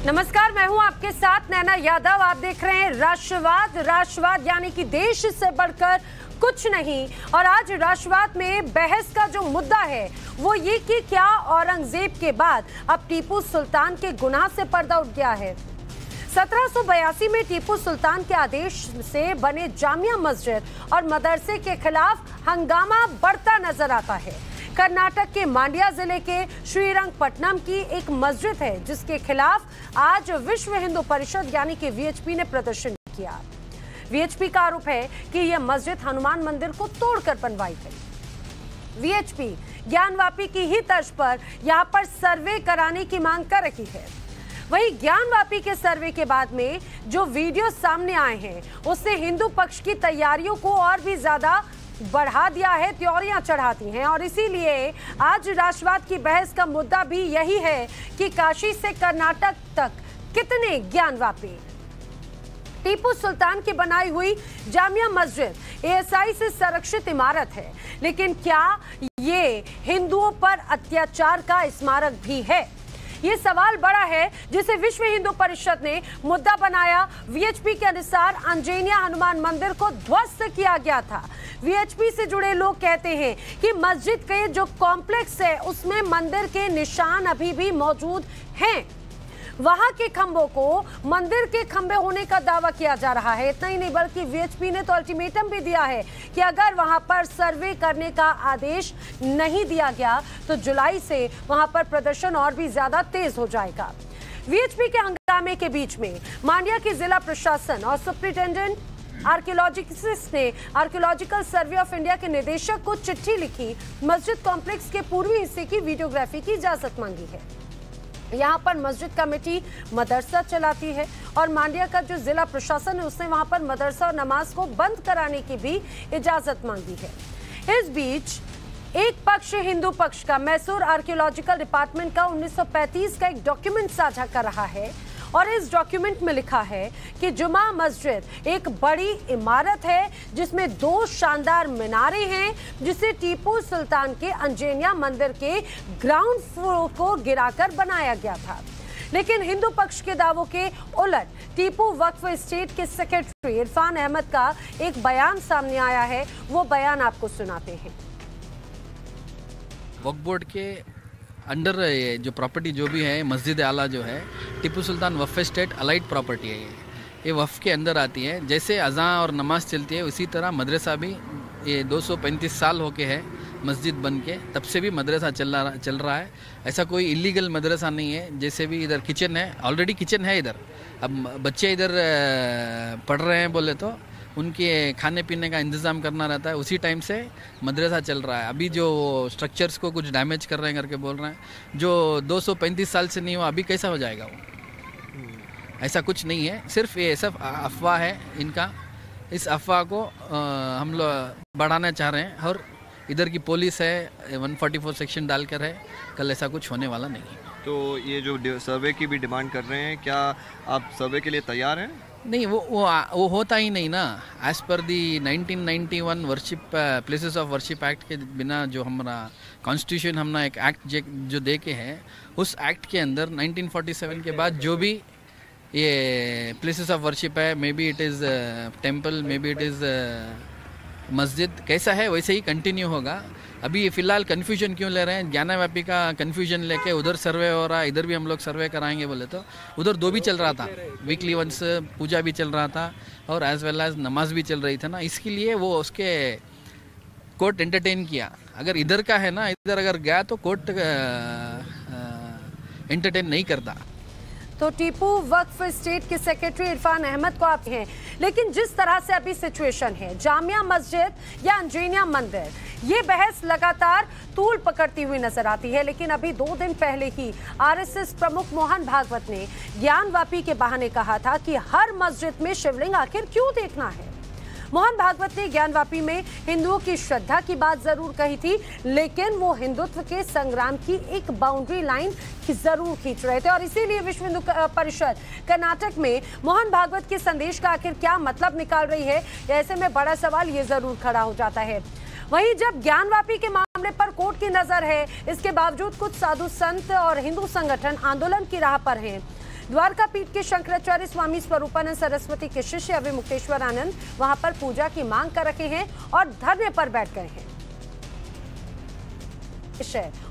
नमस्कार, मैं हूं आपके साथ नैना यादव। आप देख रहे हैं राष्ट्रवाद। राष्ट्रवाद यानी कि देश से बढ़कर कुछ नहीं। और आज राष्ट्रवाद में बहस का जो मुद्दा है वो ये कि क्या औरंगजेब के बाद अब टीपू सुल्तान के गुनाह से पर्दा उठ गया है। 1782 में टीपू सुल्तान के आदेश से बने जामिया मस्जिद और मदरसे के खिलाफ हंगामा बढ़ता नजर आता है। कर्नाटक के मांड्या जिले के श्रीरंगपट्टनम की एक मस्जिद है जिसके खिलाफ आज विश्व हिंदू परिषद यानी कि वीएचपी ने प्रदर्शन किया। वीएचपी का आरोप है कि यह मस्जिद हनुमान मंदिर को तोड़कर बनवाई गई। वीएचपी ज्ञानवापी की ही तर्ज पर यहां पर सर्वे कराने की मांग कर रही है। वहीं ज्ञानवापी के सर्वे के बाद में जो वीडियो सामने आए हैं उससे हिंदू पक्ष की तैयारियों को और भी ज्यादा बढ़ा दिया है, त्योरियां चढ़ाती हैं। और इसीलिए आज राष्ट्रवाद की बहस का मुद्दा भी यही है कि काशी से कर्नाटक तक कितने ज्ञानवापी। टीपू सुल्तान की बनाई हुई जामिया मस्जिद एएसआई से संरक्षित इमारत है, लेकिन क्या ये हिंदुओं पर अत्याचार का स्मारक भी है? ये सवाल बड़ा है जिसे विश्व हिंदू परिषद ने मुद्दा बनाया। वीएचपी के अनुसार अंजनिया हनुमान मंदिर को ध्वस्त किया गया था। वीएचपी से जुड़े लोग कहते हैं कि मस्जिद के जो कॉम्प्लेक्स है उसमें मंदिर के निशान अभी भी मौजूद हैं। वहां के खंभों को मंदिर के खंभे होने का दावा किया जा रहा है। इतना ही नहीं बल्कि वीएचपी ने तो अल्टीमेटम भी दिया है कि अगर वहां पर सर्वे करने का आदेश नहीं दिया गया तो जुलाई से वहां पर प्रदर्शन और भी ज्यादा तेज हो जाएगा। वीएचपी के हंगामे के बीच में मांड्या की जिला प्रशासन और सुप्रिंटेंडेंट आर्कियोलॉजिस्ट ने आर्कियोलॉजिकल सर्वे ऑफ इंडिया के निदेशक को चिट्ठी लिखी मस्जिद कॉम्प्लेक्स के पूर्वी हिस्से की वीडियोग्राफी की इजाजत मांगी है। यहाँ पर मस्जिद कमेटी मदरसा चलाती है और मांड्या का जो जिला प्रशासन है उसने वहां पर मदरसा और नमाज को बंद कराने की भी इजाजत मांगी है। इस बीच एक पक्ष हिंदू पक्ष का मैसूर आर्कियोलॉजिकल डिपार्टमेंट का 1935 का एक डॉक्यूमेंट साझा कर रहा है और इस डॉक्यूमेंट में लिखा है कि जुमा मस्जिद एक बड़ी इमारत है जिसमें 2 शानदार मीनारें हैं जिसे टीपू सुल्तान के अंजनिया मंदिर के ग्राउंड फ्लोर को गिराकर बनाया गया था। लेकिन हिंदू पक्ष के दावों के उलट टीपू वक्फ स्टेट के सेक्रेटरी इरफान अहमद का एक बयान सामने आया है। वो बयान आपको सुनाते हैं। वक्फ बोर्ड के अंडर ये जो प्रॉपर्टी जो भी है मस्जिद आला जो है टीपू सुल्तान वक्फ स्टेट अलाइड प्रॉपर्टी है। ये वक्फ के अंदर आती है। जैसे अज़ां और नमाज चलती है उसी तरह मदरसा भी ये 235 साल हो के है मस्जिद बन के, तब से भी मदरसा चल रहा है। ऐसा कोई इलीगल मदरसा नहीं है। जैसे भी इधर किचन है, ऑलरेडी किचन है इधर। अब बच्चे इधर पढ़ रहे हैं बोले तो उनके खाने पीने का इंतज़ाम करना रहता है। उसी टाइम से मदरसा चल रहा है। अभी जो स्ट्रक्चर्स को कुछ डैमेज कर रहे हैं करके बोल रहे हैं, जो 235 साल से नहीं हुआ अभी कैसा हो जाएगा वो? ऐसा कुछ नहीं है, सिर्फ ये सब अफवाह है इनका। इस अफवाह को हम लोग बढ़ाना चाह रहे हैं और इधर की पुलिस है 144 सेक्शन डालकर है। कल ऐसा कुछ होने वाला नहीं है। तो ये जो सर्वे की भी डिमांड कर रहे हैं, क्या आप सर्वे के लिए तैयार हैं? नहीं, वो होता ही नहीं ना। As per the 1991 worship places of worship act के बिना जो हमारा कॉन्स्टिट्यूशन हमने एक एक्ट जो दे के है, उस एक्ट के अंदर 1947 के बाद जो भी ये प्लेसेस ऑफ वर्शिप है, may be it is temple, may be it is मस्जिद, कैसा है वैसे ही कंटिन्यू होगा। अभी फ़िलहाल कन्फ्यूजन क्यों ले रहे हैं? ज्ञानवापी का कन्फ्यूजन लेके उधर सर्वे हो रहा है, इधर भी हम लोग सर्वे कराएंगे बोले तो उधर 2 भी चल रहा था। वीकली वंस पूजा भी चल रहा था और एज वेल एज नमाज भी चल रही था ना। इसके लिए वो उसके कोर्ट एंटरटेन किया। अगर इधर का है ना, इधर अगर गया तो कोर्ट एंटरटेन नहीं करता। तो टीपू वक्फ स्टेट के सेक्रेटरी इरफान अहमद को आप हैं। लेकिन जिस तरह से अभी सिचुएशन है, जामिया मस्जिद या अंजनिया मंदिर, ये बहस लगातार तूल पकड़ती हुई नजर आती है। लेकिन अभी 2 दिन पहले ही आरएसएस प्रमुख मोहन भागवत ने ज्ञानवापी के बहाने कहा था कि हर मस्जिद में शिवलिंग आखिर क्यों देखना है। मोहन भागवत ने ज्ञानवापी में हिंदुओं की श्रद्धा की बात जरूर कही थी, लेकिन वो हिंदुत्व के संग्राम की एक बाउंड्री लाइन जरूर खींच रहे थे। और इसीलिए विश्व हिंदू परिषद कर्नाटक में मोहन भागवत के संदेश का आखिर क्या मतलब निकाल रही है, ऐसे में बड़ा सवाल ये जरूर खड़ा हो जाता है। वहीं जब ज्ञानवापी के मामले पर कोर्ट की नजर है, इसके बावजूद कुछ साधु संत और हिंदू संगठन आंदोलन की राह पर हैं। द्वारका पीठ के शंकराचार्य स्वामी स्वरूपानंद सरस्वती के शिष्य अभय मुक्तेश्वर आनंद वहां पर पूजा की मांग कर रखे हैं और धरने पर बैठ गए हैं।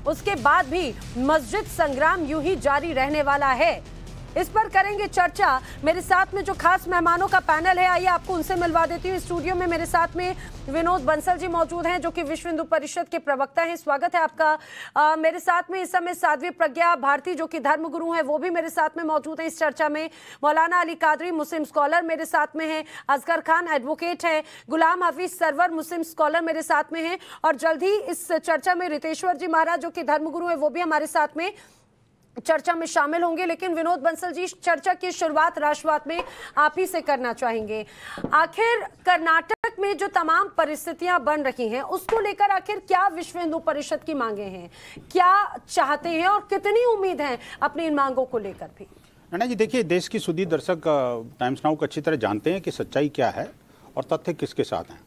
उसके बाद भी मस्जिद संग्राम यूं ही जारी रहने वाला है। इस पर करेंगे चर्चा। मेरे साथ में जो खास मेहमानों का पैनल है, आइए आपको उनसे मिलवा देती हूँ। स्टूडियो में मेरे साथ में विनोद बंसल जी मौजूद हैं, जो कि विश्व हिंदू परिषद के प्रवक्ता हैं। स्वागत है आपका। मेरे साथ में इस समय साध्वी प्रज्ञा भारती, जो कि धर्मगुरु हैं, वो भी मेरे साथ में मौजूद हैं इस चर्चा में। मौलाना अली कादरी मुस्लिम स्कॉलर मेरे साथ में हैं। असगर खान एडवोकेट है। गुलाम हफीज सरवर मुस्लिम स्कॉलर मेरे साथ में हैं। और जल्द ही इस चर्चा में रितेश्वर जी महाराज, जो कि धर्मगुरु है, वो भी हमारे साथ में चर्चा में शामिल होंगे। लेकिन विनोद बंसल जी, चर्चा की शुरुआत राष्ट्रवाद में आप ही से करना चाहेंगे। आखिर कर्नाटक में जो तमाम परिस्थितियां बन रही हैं, उसको लेकर आखिर क्या विश्व हिंदू परिषद की मांगे हैं, क्या चाहते हैं और कितनी उम्मीद है अपनी इन मांगों को लेकर भी? नैना जी, देखिए, देश की सुधी दर्शक टाइम्स नाउ को अच्छी तरह जानते हैं कि सच्चाई क्या है और तथ्य किसके साथ हैं।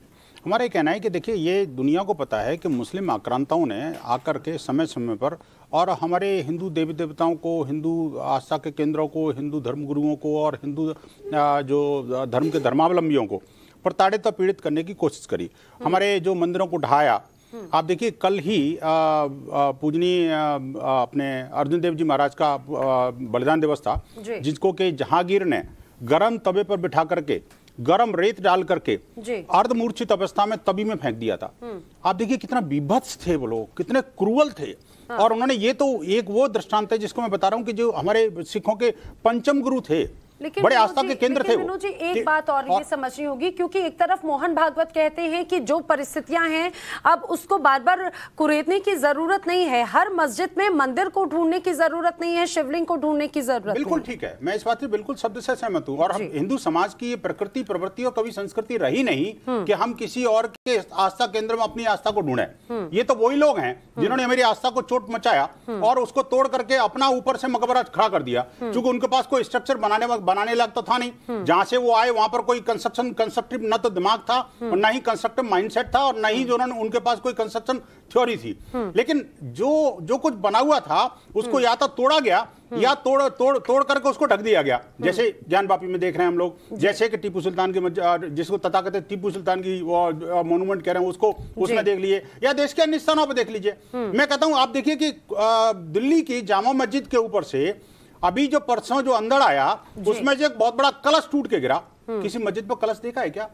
हमारा कहना है कि देखिए, ये दुनिया को पता है कि मुस्लिम आक्रांताओं ने आकर के समय समय पर और हमारे हिंदू देवी देवताओं को, हिंदू आस्था के केंद्रों को, हिंदू धर्मगुरुओं को और हिंदू जो धर्म के धर्मावलंबियों को प्रताड़ित और पीड़ित करने की कोशिश करी। हमारे जो मंदिरों को ढहाया। आप देखिए, कल ही पूजनीय अपने अर्जुन देव जी महाराज का बलिदान दिवस था, जिसको कि जहांगीर ने गरम तवे पर बिठा करके गरम रेत डाल करके अर्धमूर्छित अवस्था में तवी में फेंक दिया था। आप देखिए कितना बीभत्स थे वो लोग, कितने क्रूअल थे। और उन्होंने, ये तो एक वो दृष्टांत है जिसको मैं बता रहा हूं कि जो हमारे सिखों के पंचम गुरु थे, बड़े आस्था के केंद्र थे वो। जी, एक बात और ये समझनी होगी, क्योंकि एक तरफ मोहन भागवत कहते हैं कि जो परिस्थितियां हैं अब उसको बार बार कुरेदने की जरूरत नहीं है। हर मस्जिद में मंदिर को ढूंढने की जरूरत नहीं है, शिवलिंग को ढूंढने की जरूरत। बिल्कुल ठीक है, मैं इस बात से बिल्कुल शब्द से सहमत हूँ। और हम हिंदू समाज की ये प्रकृति, प्रवृत्ति और कभी संस्कृति रही नहीं कि हम किसी और के आस्था केंद्र में अपनी आस्था को ढूंढे। ये तो वही लोग हैं जिन्होंने हमारी आस्था को चोट मचाया और उसको तोड़ करके अपना ऊपर से मकबरा खड़ा कर दिया। क्योंकि उनके पास कोई स्ट्रक्चर बनाने लायक तो था नहीं। जहां से वो आए वहां पर कोई कंस्ट्रक्टिव न तो दिमाग था और न ही कंस्ट्रक्टिव माइंडसेट था और न ही जो उनके पास कोई कंस्ट्रक्शन थ्योरी थी। लेकिन जो कुछ बना हुआ था उसको या तो तोड़ा गया या तोड़ करके उसको ढक दिया गया। जैसे ज्ञानवापी में देख रहे हैं हम लोग, जैसे कि टिप्पू सुल्तान की, जिसको तथाकथित टिप्पू सुल्तान की मॉन्यूमेंट कह रहे हैं, उसको उसमें देख लिए, या देश के अन्य स्थानों पर देख लीजिए। मैं कहता हूं, आप देखिए कि दिल्ली की जामा मस्जिद के ऊपर से अभी जो परसों जो अंदर आया, उसमें जो एक बहुत बड़ा कलश टूट के गिरा। किसी मस्जिद पर कलश देखा है क्या?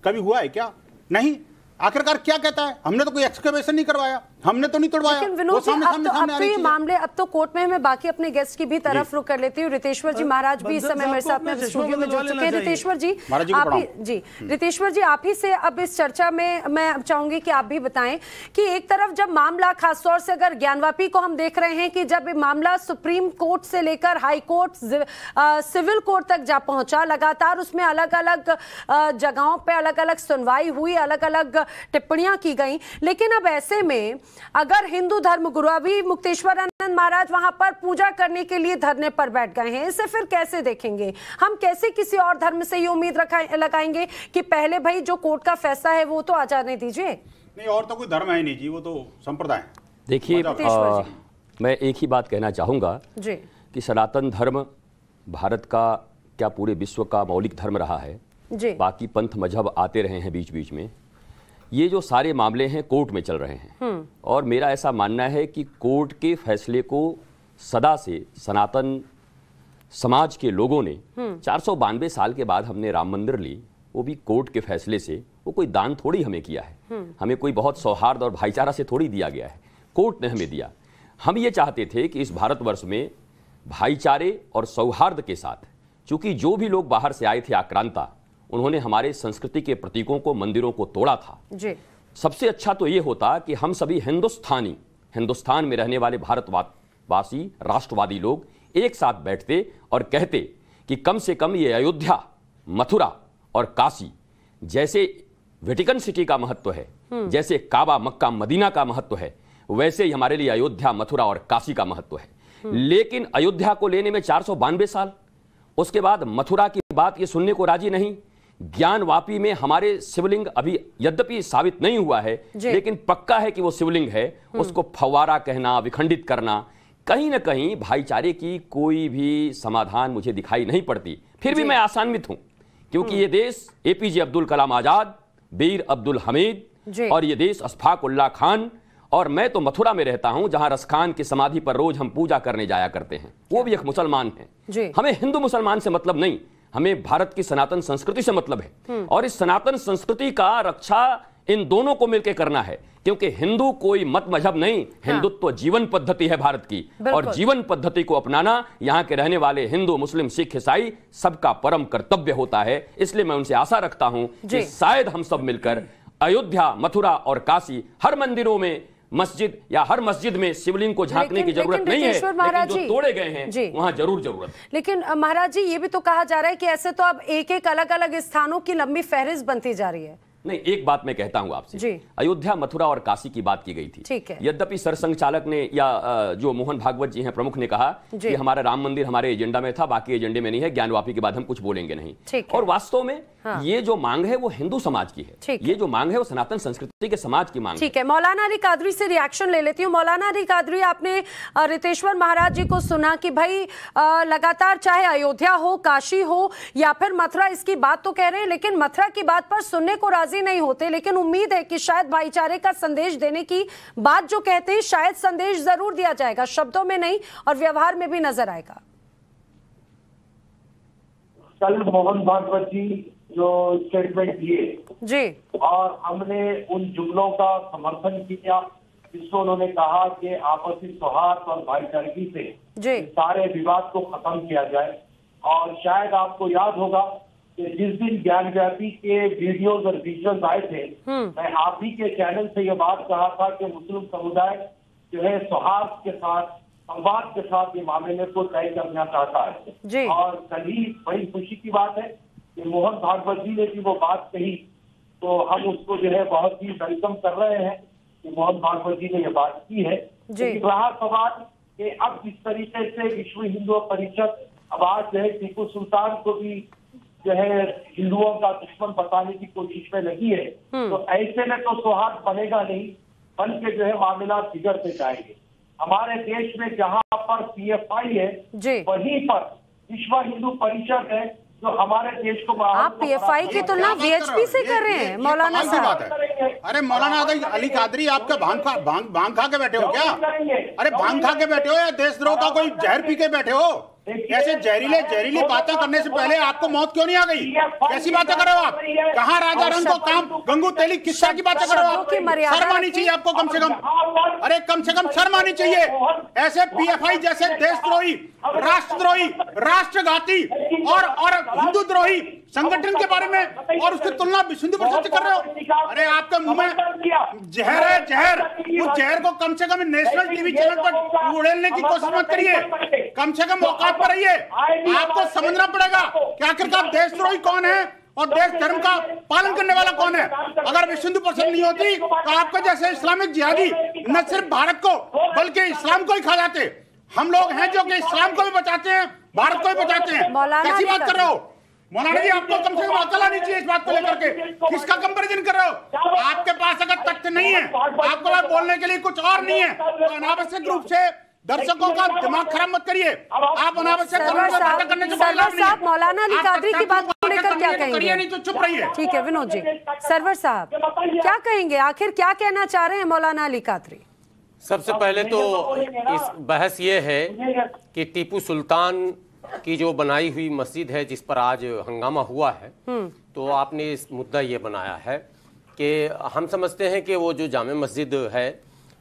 कभी हुआ है क्या? नहीं। आखिरकार क्या कहता है? हमने तो कोई एक्सकवेशन नहीं करवाया, हमने तो नहीं तोड़वाया। लेकिन विनोद जी, अब तो ये मामले अब तो कोर्ट में है। मैं बाकी अपने गेस्ट की भी तरफ रुख कर लेती हूँ। रितेश्वर जी महाराज भी इस समय मेरे साथ में स्टूडियो में जुड़ चुके हैं। रितेश्वर जी, रितेश्वर जी, आप ही से अब इस चर्चा में मैं चाहूंगी कि आप भी बताएं कि एक तरफ जब मामला, खासतौर से अगर ज्ञानवापी को हम देख रहे हैं कि जब मामला सुप्रीम कोर्ट से लेकर हाई कोर्ट, सिविल कोर्ट तक जा पहुंचा, लगातार उसमें अलग अलग जगहों पर अलग अलग सुनवाई हुई, अलग अलग टिप्पणियां की गई। लेकिन अब ऐसे में अगर हिंदू धर्मगुरु अभी मुक्तेश्वर आनंद महाराज वहां पर पूजा करने के लिए धरने पर बैठ गए हैं, इसे फिर कैसे देखेंगे? हम कैसे किसी और धर्म से ये उम्मीद लगाएंगे कि पहले भाई जो कोर्ट का फैसला है वो तो आ जाने दीजिए? नहीं, और तो कोई धर्म है नहीं जी, वो तो संप्रदाय है। देखिए, मैं एक ही बात कहना चाहूंगा कि सनातन धर्म भारत का क्या पूरे विश्व का मौलिक धर्म रहा है। बाकी पंथ मजहब आते रहे हैं बीच बीच में। ये जो सारे मामले हैं कोर्ट में चल रहे हैं और मेरा ऐसा मानना है कि कोर्ट के फैसले को सदा से सनातन समाज के लोगों ने 492 साल के बाद हमने राम मंदिर ली, वो भी कोर्ट के फैसले से। वो कोई दान थोड़ी हमें किया है, हमें कोई बहुत सौहार्द और भाईचारा से थोड़ी दिया गया है, कोर्ट ने हमें दिया। हम ये चाहते थे कि इस भारतवर्ष में भाईचारे और सौहार्द के साथ, चूंकि जो भी लोग बाहर से आए थे आक्रांता, उन्होंने हमारे संस्कृति के प्रतीकों को, मंदिरों को तोड़ा था। सबसे अच्छा तो ये होता कि हम सभी हिंदुस्तान में रहने वाले भारतवासी राष्ट्रवादी लोग एक साथ बैठते और कहते कि कम से कम ये अयोध्या, मथुरा और काशी जैसे वेटिकन सिटी का महत्व है, जैसे काबा, मक्का, मदीना का महत्व है, वैसे ही हमारे लिए अयोध्या, मथुरा और काशी का महत्व है। लेकिन अयोध्या को लेने में 492 साल, उसके बाद मथुरा की बात ये सुनने को राजी नहीं। ज्ञानवापी में हमारे शिवलिंग अभी यद्यपि साबित नहीं हुआ है, लेकिन पक्का है कि वो शिवलिंग है, उसको फव्वारा कहना, विखंडित करना, कहीं ना कहीं भाईचारे की कोई भी समाधान मुझे दिखाई नहीं पड़ती। फिर भी मैं आशान्वित हूं, क्योंकि ये देश एपीजे अब्दुल कलाम आजाद, वीर अब्दुल हमीद और ये देश अशफाक उल्लाह खान, और मैं तो मथुरा में रहता हूं जहां रस खान की समाधि पर रोज हम पूजा करने जाया करते हैं, वो भी एक मुसलमान हैं। हमें हिंदू मुसलमान से मतलब नहीं, हमें भारत की सनातन संस्कृति से मतलब है, और इस सनातन संस्कृति का रक्षा इन दोनों को मिलकर करना है, क्योंकि हिंदू कोई मत मजहब नहीं, हिंदुत्व जीवन पद्धति है भारत की, और जीवन पद्धति को अपनाना यहाँ के रहने वाले हिंदू, मुस्लिम, सिख, ईसाई सबका परम कर्तव्य होता है। इसलिए मैं उनसे आशा रखता हूं कि शायद हम सब मिलकर अयोध्या, मथुरा और काशी, हर मंदिरों में मस्जिद या हर मस्जिद में शिवलिंग को झांकने की जरूरत नहीं है, लेकिन जो तोड़े गए हैं वहां जरूर जरूरत है। लेकिन महाराज जी, ये भी तो कहा जा रहा है कि ऐसे तो अब एक एक अलग अलग स्थानों की लंबी फहरिस्त बनती जा रही है। नहीं, एक बात मैं कहता हूं आपसे, अयोध्या, मथुरा और काशी की बात की गई थी, ठीक है। यद्यपि सरसंघ चालक ने या जो मोहन भागवत जी हैं प्रमुख ने कहा कि हमारा राम मंदिर हमारे एजेंडा में था, बाकी एजेंडे में नहीं है, ज्ञानवापी के बाद हम कुछ बोलेंगे नहीं। और वास्तव में ये जो मांग है वो हिंदू समाज की है, ये जो मांग है वो सनातन संस्कृति के समाज की मांग। ठीक है, मौलाना अली कादरी से रिएक्शन ले लेती हूँ। मौलाना अली कादरी, आपने रितेश्वर महाराज जी को सुना कि भाई लगातार चाहे अयोध्या हो, काशी हो या फिर मथुरा, इसकी बात तो कह रहे हैं, लेकिन मथुरा की बात पर सुनने को राजी नहीं होते, लेकिन उम्मीद है कि शायद भाईचारे का संदेश देने की बात जो कहते हैं, शायद संदेश जरूर दिया जाएगा, शब्दों में नहीं और व्यवहार में भी नजर आएगा। कल मोहन भागवत जी जो स्टेटमेंट दिए और हमने उन जुमलों का समर्थन किया जिसको उन्होंने कहा कि आपसी सौहार्द और भाईचारगी से सारे विवाद को खत्म किया जाए। और शायद आपको याद होगा कि जिस दिन ज्ञानव्यापी के वीडियोज और विजुअल्स आए थे, मैं आप ही के चैनल से ये बात कहा था कि मुस्लिम समुदाय जो है सौहार्द के साथ, संवाद के साथ ये मामले को तय करना चाहता है। और कल ही बड़ी खुशी की बात है कि मोहन भागवत जी ने भी वो बात कही, तो हम उसको जो है बहुत ही वेलकम कर रहे हैं कि मोहन भागवत जी ने ये बात की है। रहा सवाल कि अब जिस तरीके से विश्व हिंदू परिषद अब आज जो है टीपू सुल्तान को भी जो है हिंदुओं का दुश्मन बताने की कोशिश में लगी है, तो ऐसे में तो सौहार्द बनेगा नहीं, बन के जो है मामला बिगड़ते जाएंगे। हमारे देश में जहां पर पीएफआई है वहीं पर विश्व हिंदू परिषद है जो हमारे देश को। आप पीएफआई की तुलना वीएचपी से कर रहे हैं मौलाना साहब। अरे मौलाना अली कादरी, आपका भांग खा के बैठे हो क्या? अरे भांग खा के बैठे हो या देशद्रोह का कोई जहर पी के बैठे हो? ऐसे जहरीली बातें करने से पहले आपको मौत क्यों नहीं आ गई? कैसी बातें कर रहे हो आप? कहाँ राजा रंग को काम गंगू तेली किस्सा की बातें कर रहे हो आप? शर्म आनी चाहिए आपको कम से कम। अरे कम से कम शर्म आनी चाहिए। ऐसे पीएफआई जैसे देशद्रोही, राष्ट्रद्रोही, राष्ट्रघाती और हिंदू द्रोही संगठन के बारे में और उसकी तुलना हिंदू परिषद से कर रहे हो? अरे आपके मुंह में जहर है, जहर। उस जहर को कम से कम नेशनल टीवी चैनल पर उड़ेलने की कोशिश मत करिए, कम से कम औकात पर रहिए। आपको समझना पड़ेगा कि आखिरकार देशद्रोही कौन है और देश धर्म का पालन करने वाला कौन है। अगर विश्व हिंदू परिषद नहीं होती तो आपके जैसे इस्लामिक जिहादी न सिर्फ भारत को बल्कि इस्लाम को ही खा जाते। हम लोग हैं जो कि इस्लाम को भी बचाते हैं, भारत को भी बचाते हैं। कैसी बात कर रहे हो मौलाना जी? आपको कम से कम अकल आनी चाहिए इस बात को लेकर के। किसका कंपैरिजन कर रहे हो? आपके पास अगर तथ्य नहीं है, आपके पास बोलने के लिए कुछ और नहीं है, तो अनावश्यक रूप से दर्शकों का दिमाग खराब मत करिए। आप अनावश्यक करने से मौलाना अली कादरी की बात को लेकर क्या कहेंगे? नहीं तो चुप रहिए। ठीक है विनोद जी। सरवर साहब क्या कहेंगे, आखिर क्या कहना चाह रहे हैं मौलाना अली कादरी? सबसे पहले तो इस बहस ये है कि टीपू सुल्तान की जो बनाई हुई मस्जिद है जिस पर आज हंगामा हुआ है, तो आपने इस मुद्दा ये बनाया है कि हम समझते हैं कि वो जो जामे मस्जिद है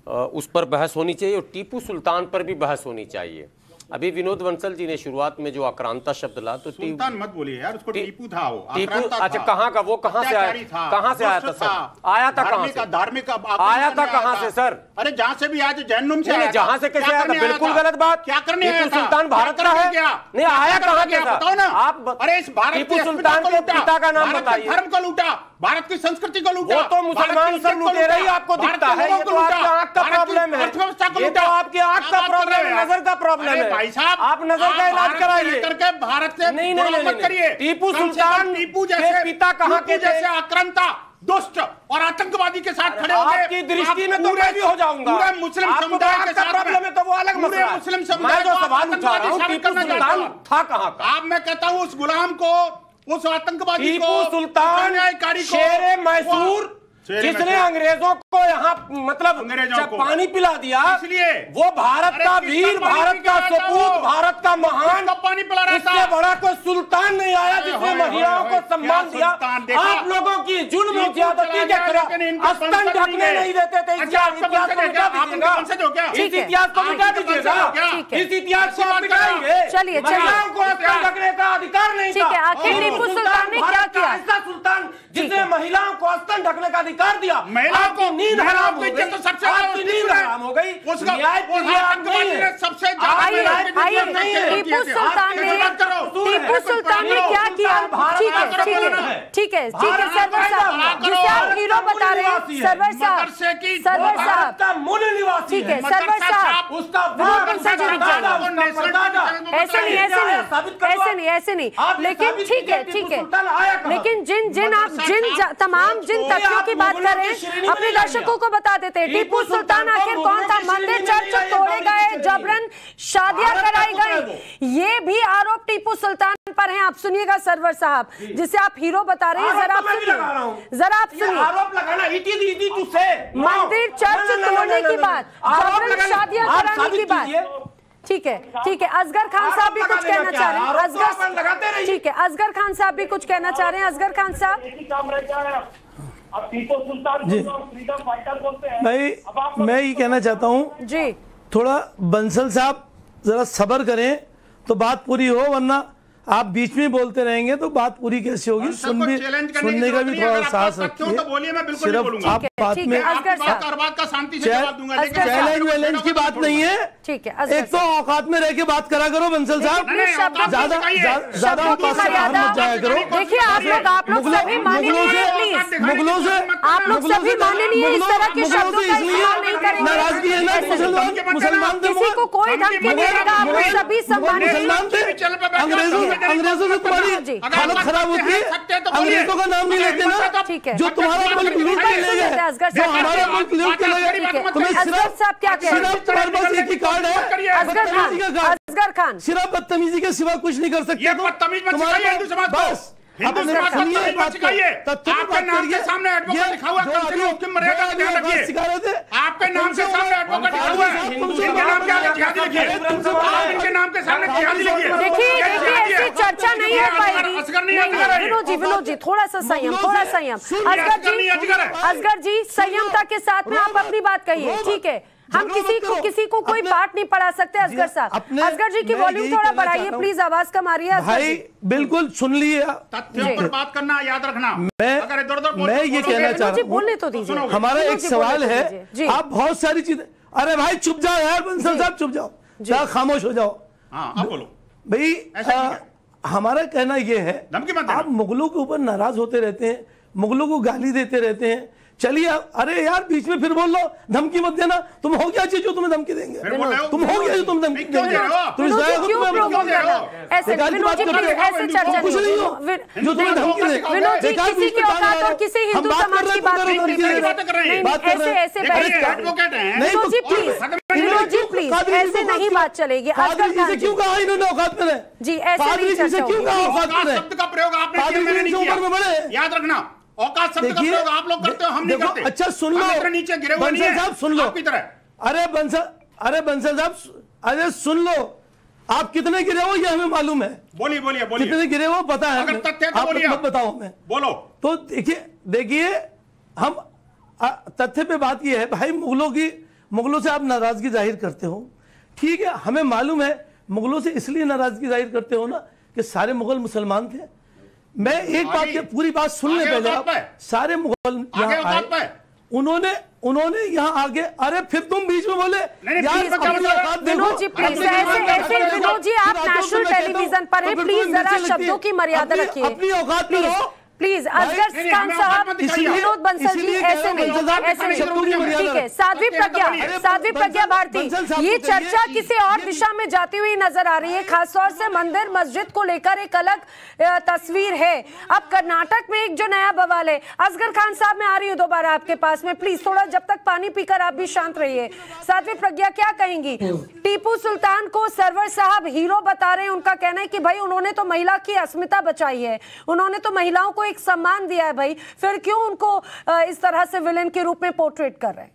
उस पर बहस होनी चाहिए और टीपू सुल्तान पर भी बहस होनी चाहिए। अभी विनोद बंसल जी ने शुरुआत में जो आक्रांता शब्द ला, तो सुल्तान मत बोलिए यार, उसको टीपू था वो। टीपू अच्छा कहाँ का, वो कहाँ से आया था? कहाँ से आया था सर? आया था कहाँ से? धार्मिक आया था कहाँ से सर? अरे जहाँ से भी आज जहन्नुम से आया, जहाँ से कैसे आया था? बिल्कुल गलत बात। क्या करने आया था? टीपू सुल्तान भारत का है क्या? नहीं आया कहाँ के था? बताओ ना आप। अरे इस भारत टीपू सुल्तान के पिता का नाम बताइए। धर्म को लूटा, भारत की संस्कृति को लूटा। वो तो मुसलमान सब लुटेरे ही आपको दिखता है। ये तो आपकी आंख का प्रॉब्लम है, ये तो आपकी आंख का प्रॉब्लम है, नजर का प्रॉब्लम है। भाई साहब आप नजर का इलाज कराइए करके भारत से नहीं करिए। टीपू सुल्तान, टीपू जैसे पिता कहाँ के जैसे आक्रांता दुष्ट और आतंकवादी के साथ खड़े होंगे। आपकी दृष्टि में तो मैं भी हो जाऊंगा। पूरे मुस्लिम समुदाय के साथ प्रॉब्लम है तो वो अलग मसला है। मुस्लिम समुदाय जो सवाल उठा रहा हूं, टीपू सुल्तान था कहां का? आप, मैं कहता हूं उस गुलाम को, उस आतंकवादी को, टीपू सुल्तान शेरे मैसूर जिसने अंग्रेजों को यहाँ मतलब पानी पिला दिया, इसलिए वो भारत का वीर, भारत का सपूत, भारत का महान पानी पिला रहा था। इससे बड़ा कोई सुल्तान नहीं आया जिसने महिलाओं को सम्मान दिया। आप लोगों की जुल्म ज्यादती के खिलाफ स्तन ढकने नहीं देते थे। इस इतिहास को मिटा दीजिएगा, इस इतिहास को मिटा दीजिएगा, इस इतिहास को आप मिटाएंगे। चलिए, महिलाओं को स्तन ढकने का अधिकार नहीं था। आखिर टीपू सुल्तान ने क्या किया? ऐसा सुल्तान जिसने महिलाओं को स्तन ढकने का अधिकार दिया। आपकी नींद हराम हो गई, आपकी नींद हराम हो गई। न्याय सबसे टीपू सुल्तान ने क्या किया? ठीक है सरवर साहब, जिसे आप हीरो बता रहे हैं, सरवर साहब मूल निवासी, ठीक है सरवर साहब, उसका ऐसे नहीं, लेकिन ठीक है, लेकिन जिन तमाम तथ्यों की बात कर रहे हैं अपने दर्शकों को बता देते हैं। टीपू सुल्तान आखिर कौन था? मंदिर चर्च तोड़े गए, जबरन शादियां कराई गई, ये भी आरोप टीपू सुल्तान पर हैं। आप सुनिएगा सरवर साहब, जिसे आप हीरो बता रहे हैं, जरा आप सुनिए। आरोप लगाना इजी टू से, मंदिर चर्च तोड़ने की बात, जबरन शादियां कराने की बात, ठीक है। असगर खान साहब भी कुछ कहना चाह रहे हैं। ठीक है, असगर खान साहब भी कुछ कहना चाह रहे हैं। असगर खान साहब, भाई मैं ये कहना चाहता हूँ जी, थोड़ा बंसल साहब जरा सब्र करें तो बात पूरी हो, वरना आप बीच में बोलते रहेंगे तो बात पूरी कैसे होगी? सुनने का भी थोड़ा साहस रखिए। सिर्फ आप बात में चैलेंज की बात नहीं है, ठीक है। एक तो औकात में रह के बात करा करो बंसल साहब, ज्यादा औकात से बाहर मत जाया करो। देखिए आप लोग सभी मुगलों से आप लोग सभी माननीय इस तरह के शब्दों का इस्तेमाल नहीं करेंगे। नाराजगी है ना मुसलमान किसी को कोई धमकी नहीं देगा, आप लोग सभी मुसलमान थे। अंग्रेजों से तुम्हारी हालत खराब होती है, अंग्रेजों का नाम नहीं लेते ना, जो तुम्हारा मुल्क लूट के ले गए, जो हमारा मुल्क लूट के ले गए। तुम्हें सिर्फ तुम्हारे पास एक ही कार्ड है, असगर खान, सिर्फ बदतमीजी के सिवा कुछ नहीं कर सकते। बस हिंदू समाज को मत सिखाइए। आपके नाम के सामने एडवोकेट लिखा हुआ है, हुक्म मरेगा का ध्यान रखिए। आपके नाम के सामने एडवोकेट लिखा हुआ है, इनके नाम के आगे जिहादी लिखिए, आप इनके नाम के सामने जिहादी लिखिए। देखिए ऐसी चर्चा नहीं हो पाएगी। विनोद जी थोड़ा सा संयम, असगर जी संयमता के साथ में आप अपनी बात कहिए, ठीक है? हम किसी को कोई पाठ नहीं पढ़ा सकते। असगर साहब, असगर जी की वॉल्यूम थोड़ा बढ़ाइए प्लीज, आवाज कम आ रही है। भाई बिल्कुल सुन लिए, तथ्यों पर बात करना याद रखना। मैं ये कहना चाह रहा हूँ, बोलने तो दीजिए। हमारा एक सवाल है, आप बहुत सारी चीजें, अरे भाई चुप जाओ यार, बंसल साहब चुप जाओ, खामोश हो जाओ। आप बोलो भाई। हमारा कहना यह है, आप मुगलों के ऊपर नाराज होते रहते हैं, मुगलों को गाली देते रहते हैं। चलिए, अरे यार बीच में फिर बोल लो, धमकी मत देना। तुम हो क्या चीज जो तुम्हें धमकी देंगे? तुम हो क्या जो तुम धमकी देंगे? तुम इस जगह को तुम्हें कुछ नहीं हो जो तुम्हें धमकी दे। किसी की औकात और किसी हिंदू समाज की बात नहीं ऐसे नहीं बात चलेगी। क्यों कहा इन्होंने औकात में? जी ऐसे क्यों कहा औकात में? शब्द का प्रयोग आपने याद रखना। औकात शब्द का प्रयोग आप लोग करते हो, हम नहीं करते। अच्छा सुन लो, नीचे गिरे हुए बंसल साहब सुन लो, आपकी तरह। अरे बंसल साहब, अरे सुन लो, आप कितने गिरे हो ये हमें मालूम है। बोलिए कितने गिरे हो पता है, अगर तथ्य तो बोलिए, मत बताओ हमें। बोलो। तो देखिए हम तथ्य पे बात ये है भाई, मुगलों से आप नाराजगी जाहिर करते हो, ठीक है, हमें मालूम है। मुगलों से इसलिए नाराजगी जाहिर करते हो ना कि सारे मुगल मुसलमान थे। मैं एक बात की पूरी बात सुन ले पहले। सारे मुगल यहाँ आए, उन्होंने यहाँ आगे, अरे फिर तुम बीच में बोले यार। विनोद जी प्लीज, विनोद जी आप नेशनल टेलीविजन पर हैं, प्लीज जरा शब्दों की मर्यादा रखिए। अपनी औकात में रहो, प्लीज असगर खान साहब, विनोद बंसल जी, ऐसे नहीं, ठीक है। साध्वी प्रज्ञा भारती, ये चर्चा किसी और दिशा में जाती हुई नजर आ रही है, खासतौर से मंदिर मस्जिद को लेकर एक अलग तस्वीर है। अब कर्नाटक में एक जो नया बवाल है, असगर खान साहब मैं आ रही हूँ दोबारा आपके पास में, प्लीज थोड़ा जब तक पानी पीकर आप भी शांत रहिए। साध्वी प्रज्ञा क्या कहेंगी? टीपू सुल्तान को सरवर साहब हीरो बता रहे हैं, उनका कहना है कि भाई उन्होंने तो महिला की अस्मिता बचाई है, उन्होंने तो महिलाओं को एक सम्मान दिया है, भाई फिर क्यों उनको इस तरह से विलेन के रूप में पोर्ट्रेट कर रहे हैं?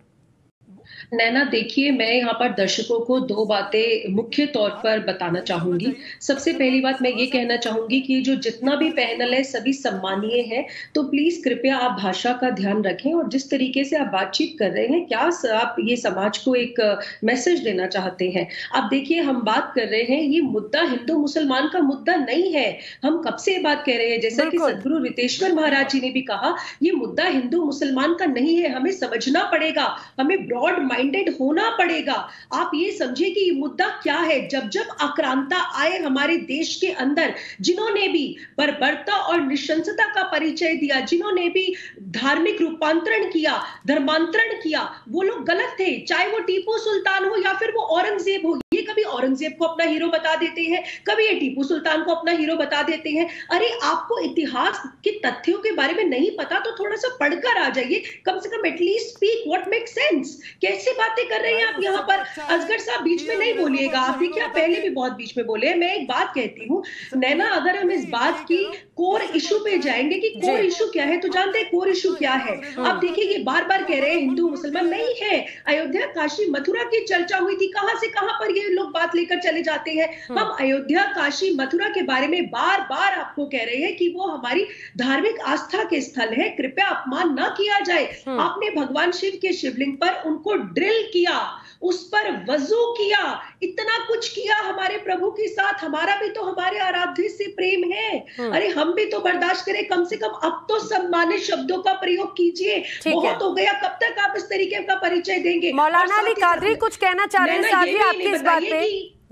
नैना देखिए, मैं यहाँ पर दर्शकों को दो बातें मुख्य तौर पर बताना चाहूंगी। सबसे पहली बात मैं ये कहना चाहूंगी कि जो जितना भी पैनल है सभी सम्मानीय है, तो प्लीज कृपया आप भाषा का ध्यान रखें और जिस तरीके से आप बातचीत कर रहे हैं, क्या आप ये समाज को एक मैसेज देना चाहते हैं? आप देखिए, हम बात कर रहे हैं, ये मुद्दा हिंदू मुसलमान का मुद्दा नहीं है। हम कब से बात कह रहे हैं, जैसा कि सदगुरु रितेश्वर महाराज जी ने भी कहा, ये मुद्दा हिंदू मुसलमान का नहीं है। हमें समझना पड़ेगा, हमें ब्रॉड माइंडेड होना पड़ेगा। आप ये समझिए कि ये मुद्दा क्या है। जब जब आक्रांता आए हमारे देश के अंदर, जिन्होंने भी बर्बरता और निशंसता का परिचय दिया, जिन्होंने भी धार्मिक रूपांतरण किया, धर्मांतरण किया, वो लोग गलत थे। चाहे वो टीपू सुल्तान हो या फिर वो औरंगजेब हो। ये कभी औरंगजेब को अपना हीरो बता देते हैं, कभी ये टीपू सुल्तान को अपना हीरो बता देते हैं। अरे आपको इतिहास के तथ्यों के बारे में नहीं पता तो थोड़ा सा पढ़कर आ जाइए, कम से कम at least speak what make sense. कैसे बातें कर रहे हैं आप यहाँ पर? असगर साहब बीच में नहीं बोलिएगा। आप देखिए, आप पहले भी बहुत बीच में बोले। मैं एक बात कहती हूँ नैना, अगर हम इस बात की कोर इशू पे जाएंगे कि कोर इशू क्या है, तो जानते हैं कोर इशू क्या है? आप देखिए, ये बार बार कह रहे हैं हिंदू मुसलमान नहीं है। अयोध्या काशी मथुरा की चर्चा हुई थी, कहां से कहां पर ये लोग बात लेकर चले जाते हैं। हम अयोध्या काशी मथुरा के बारे में बार बार आपको कह रहे हैं कि वो हमारी धार्मिक आस्था के स्थल है, कृपया अपमान ना किया जाए। आपने भगवान शिव के शिवलिंग पर उनको ड्रिल किया, उस पर वजू किया, इतना कुछ किया हमारे प्रभु के साथ। हमारा भी तो हमारे आराध्य से प्रेम है। अरे हम भी तो बर्दाश्त करें, कम से कम अब तो सम्मानित शब्दों का प्रयोग कीजिए। बहुत हो गया, कब तक आप इस तरीके का परिचय देंगे? मौलाना अली कादरी कुछ कहना चाह रहे हैं साथी आपकी इस बात पे?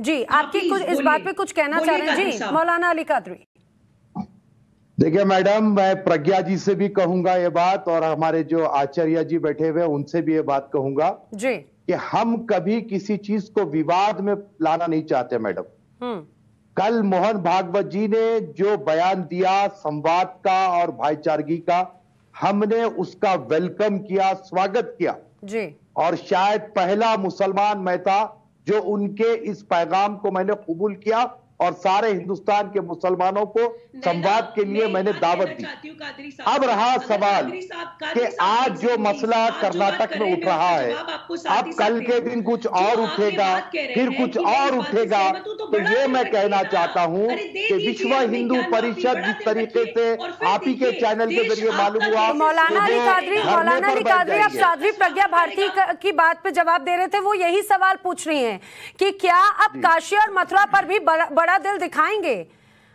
जी, आपकी कुछ इस बात पे कुछ कहना चाह रहे हैं? जी मौलाना अली कादरी। देखिए मैडम, मैं प्रज्ञा जी से भी कहूंगा ये बात, और हमारे जो आचार्य जी बैठे हुए उनसे भी ये बात कहूंगा जी, कि हम कभी किसी चीज को विवाद में लाना नहीं चाहते मैडम। कल मोहन भागवत जी ने जो बयान दिया संवाद का और भाईचारगी का, हमने उसका वेलकम किया, स्वागत किया जी, और शायद पहला मुसलमान मैं था जो उनके इस पैगाम को मैंने कबूल किया और सारे हिंदुस्तान के मुसलमानों को संवाद के लिए मैंने दावत दी। अब रहा सवाल कि आज जो मसला कर्नाटक में उठ रहा है, अब कल के दिन कुछ और उठेगा, फिर कुछ और उठेगा, तो ये मैं कहना चाहता हूँ कि विश्व हिंदू परिषद जिस तरीके से आप ही के चैनल के जरिए मालूम हुआ, मौलाना अली कादरी आप साध्वी प्रज्ञा भारती की बात पे जवाब दे रहे थे, वो यही सवाल पूछ रही हैं कि क्या अब काशी और मथुरा पर भी बड़ा दिल दिखाएंगे,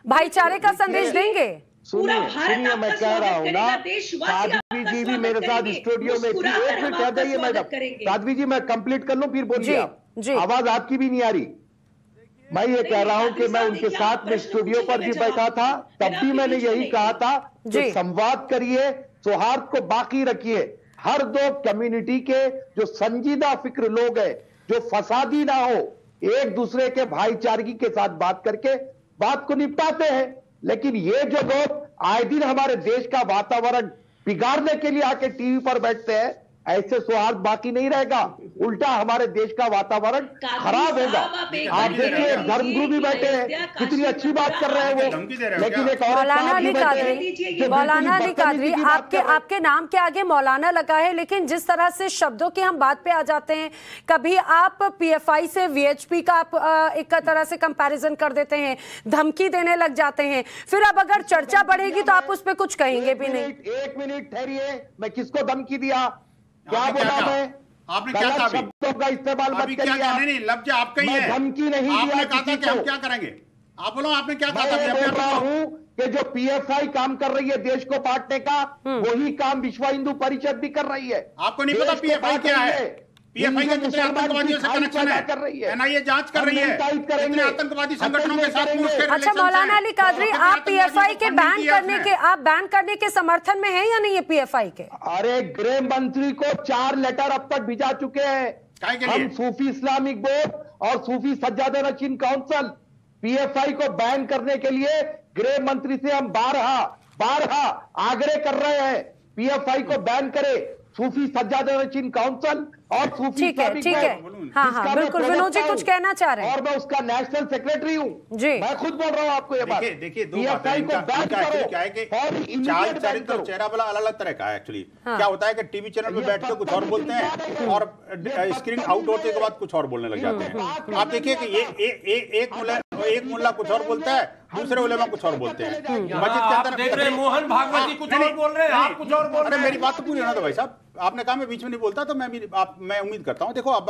भाईचारे का संदेश देंगे? सुनिए मैं कह रहा हूँ ना, साध्वी जी भी मेरे साथ स्टूडियो में थी। एक मिनट कह दीजिए मैडम, साध्वी जी मैं कंप्लीट कर लूं फिर बोलिए आप। आवाज आपकी भी नहीं आ रही। मैं ये कह रहा हूँ कि मैं उनके साथ में स्टूडियो पर भी बैठा था, तब भी मैंने यही कहा था कि संवाद करिए, सौहार्द को बाकी रखिए। हर दो कम्युनिटी के जो संजीदा फिक्र लोग हैं, जो फसादी ना हो, एक दूसरे के भाईचारगी के साथ बात करके बात को निपटाते हैं। लेकिन ये जो लोग आए दिन हमारे देश का वातावरण बिगाड़ने के लिए आके टीवी पर बैठते हैं, ऐसे सौहार्द बाकी नहीं रहेगा, उल्टा हमारे देश का वातावरण खराब होगा। आप देखिए धर्मगुरु भी बैठे हैं, कितनी अच्छी बात कर रहे हैं वो, लेकिन एक और मौलाना अली कादरी आपके नाम के आगे मौलाना लगा है, लेकिन जिस तरह से शब्दों की हम बात पे आ जाते हैं, कभी आप पीएफआई से वीएचपी का आप एक तरह से कंपैरिजन कर देते हैं, धमकी देने लग जाते हैं, फिर अब अगर चर्चा बढ़ेगी तो आप उस पर कुछ कहेंगे भी नहीं। एक मिनट ठहरिए, मैं किसको धमकी दिया, क्या बोला मैं? आपने क्या कहा? शब्दों का इस्तेमाल मत करिए। नहीं लफ्ज आपका ही है। धमकी नहीं आपने दिया कहा था कि हम क्या करेंगे, आप बोलो आपने क्या कहा था? मैं बोल रहा हूँ कि जो पीएफआई काम कर रही है देश को बांटने का, वही काम विश्व हिंदू परिषद भी कर रही है। आपको नहीं पता पीएफआई क्या है? पीएफआई का कितने आतंकवादियों से कनेक्शन है, एनआईए जांच कर रही है कितने आतंकवादी संगठनों के साथ। अच्छा मौलाना अली कादरी, आप पीएफआई के बैन करने के समर्थन में हैं या नहीं है पीएफआई के? अरे गृह मंत्री को 4 लेटर अब तक भिजा चुके हैं हम, सूफी इस्लामिक बोर्ड और सूफी सज्जादा नशीन काउंसिल पीएफआई को बैन करने के लिए गृह मंत्री से हम बारहा आग्रह कर रहे हैं पीएफआई को बैन करे। सूफी सज्जादा नशीन काउंसिल और सूफी ठीक है हाँ बिल्कुल, विनोद जी कुछ कहना चाह रहे हैं। और मैं उसका नेशनल सेक्रेटरी हूँ जी, मैं खुद बोल रहा हूँ आपको ये बात। देखिए दो बातें क्या है कि चाल चरित्र और चेहरा वाला अलग अलग तरह का है एक्चुअली। क्या होता है कि टीवी चैनल पे बैठ के कुछ और बोलते हैं और स्क्रीन आउट होने के बाद कुछ और बोलने लग जाते हैं। आप देखिए कि ये एक मुल्ला कुछ और बोलता है, दूसरे उलेमा कुछ और बोलते हैं। मस्जिद के अंदर देख रहे हैं मोहन भागवत जी कुछ और बोल रहे हैं, आप कुछ और बोल रहे हैं। मेरी बात तो पूरी होना था भाई साहब, आपने कहा मैं बीच में नहीं बोलता तो मैं उम्मीद करता हूं। देखो अब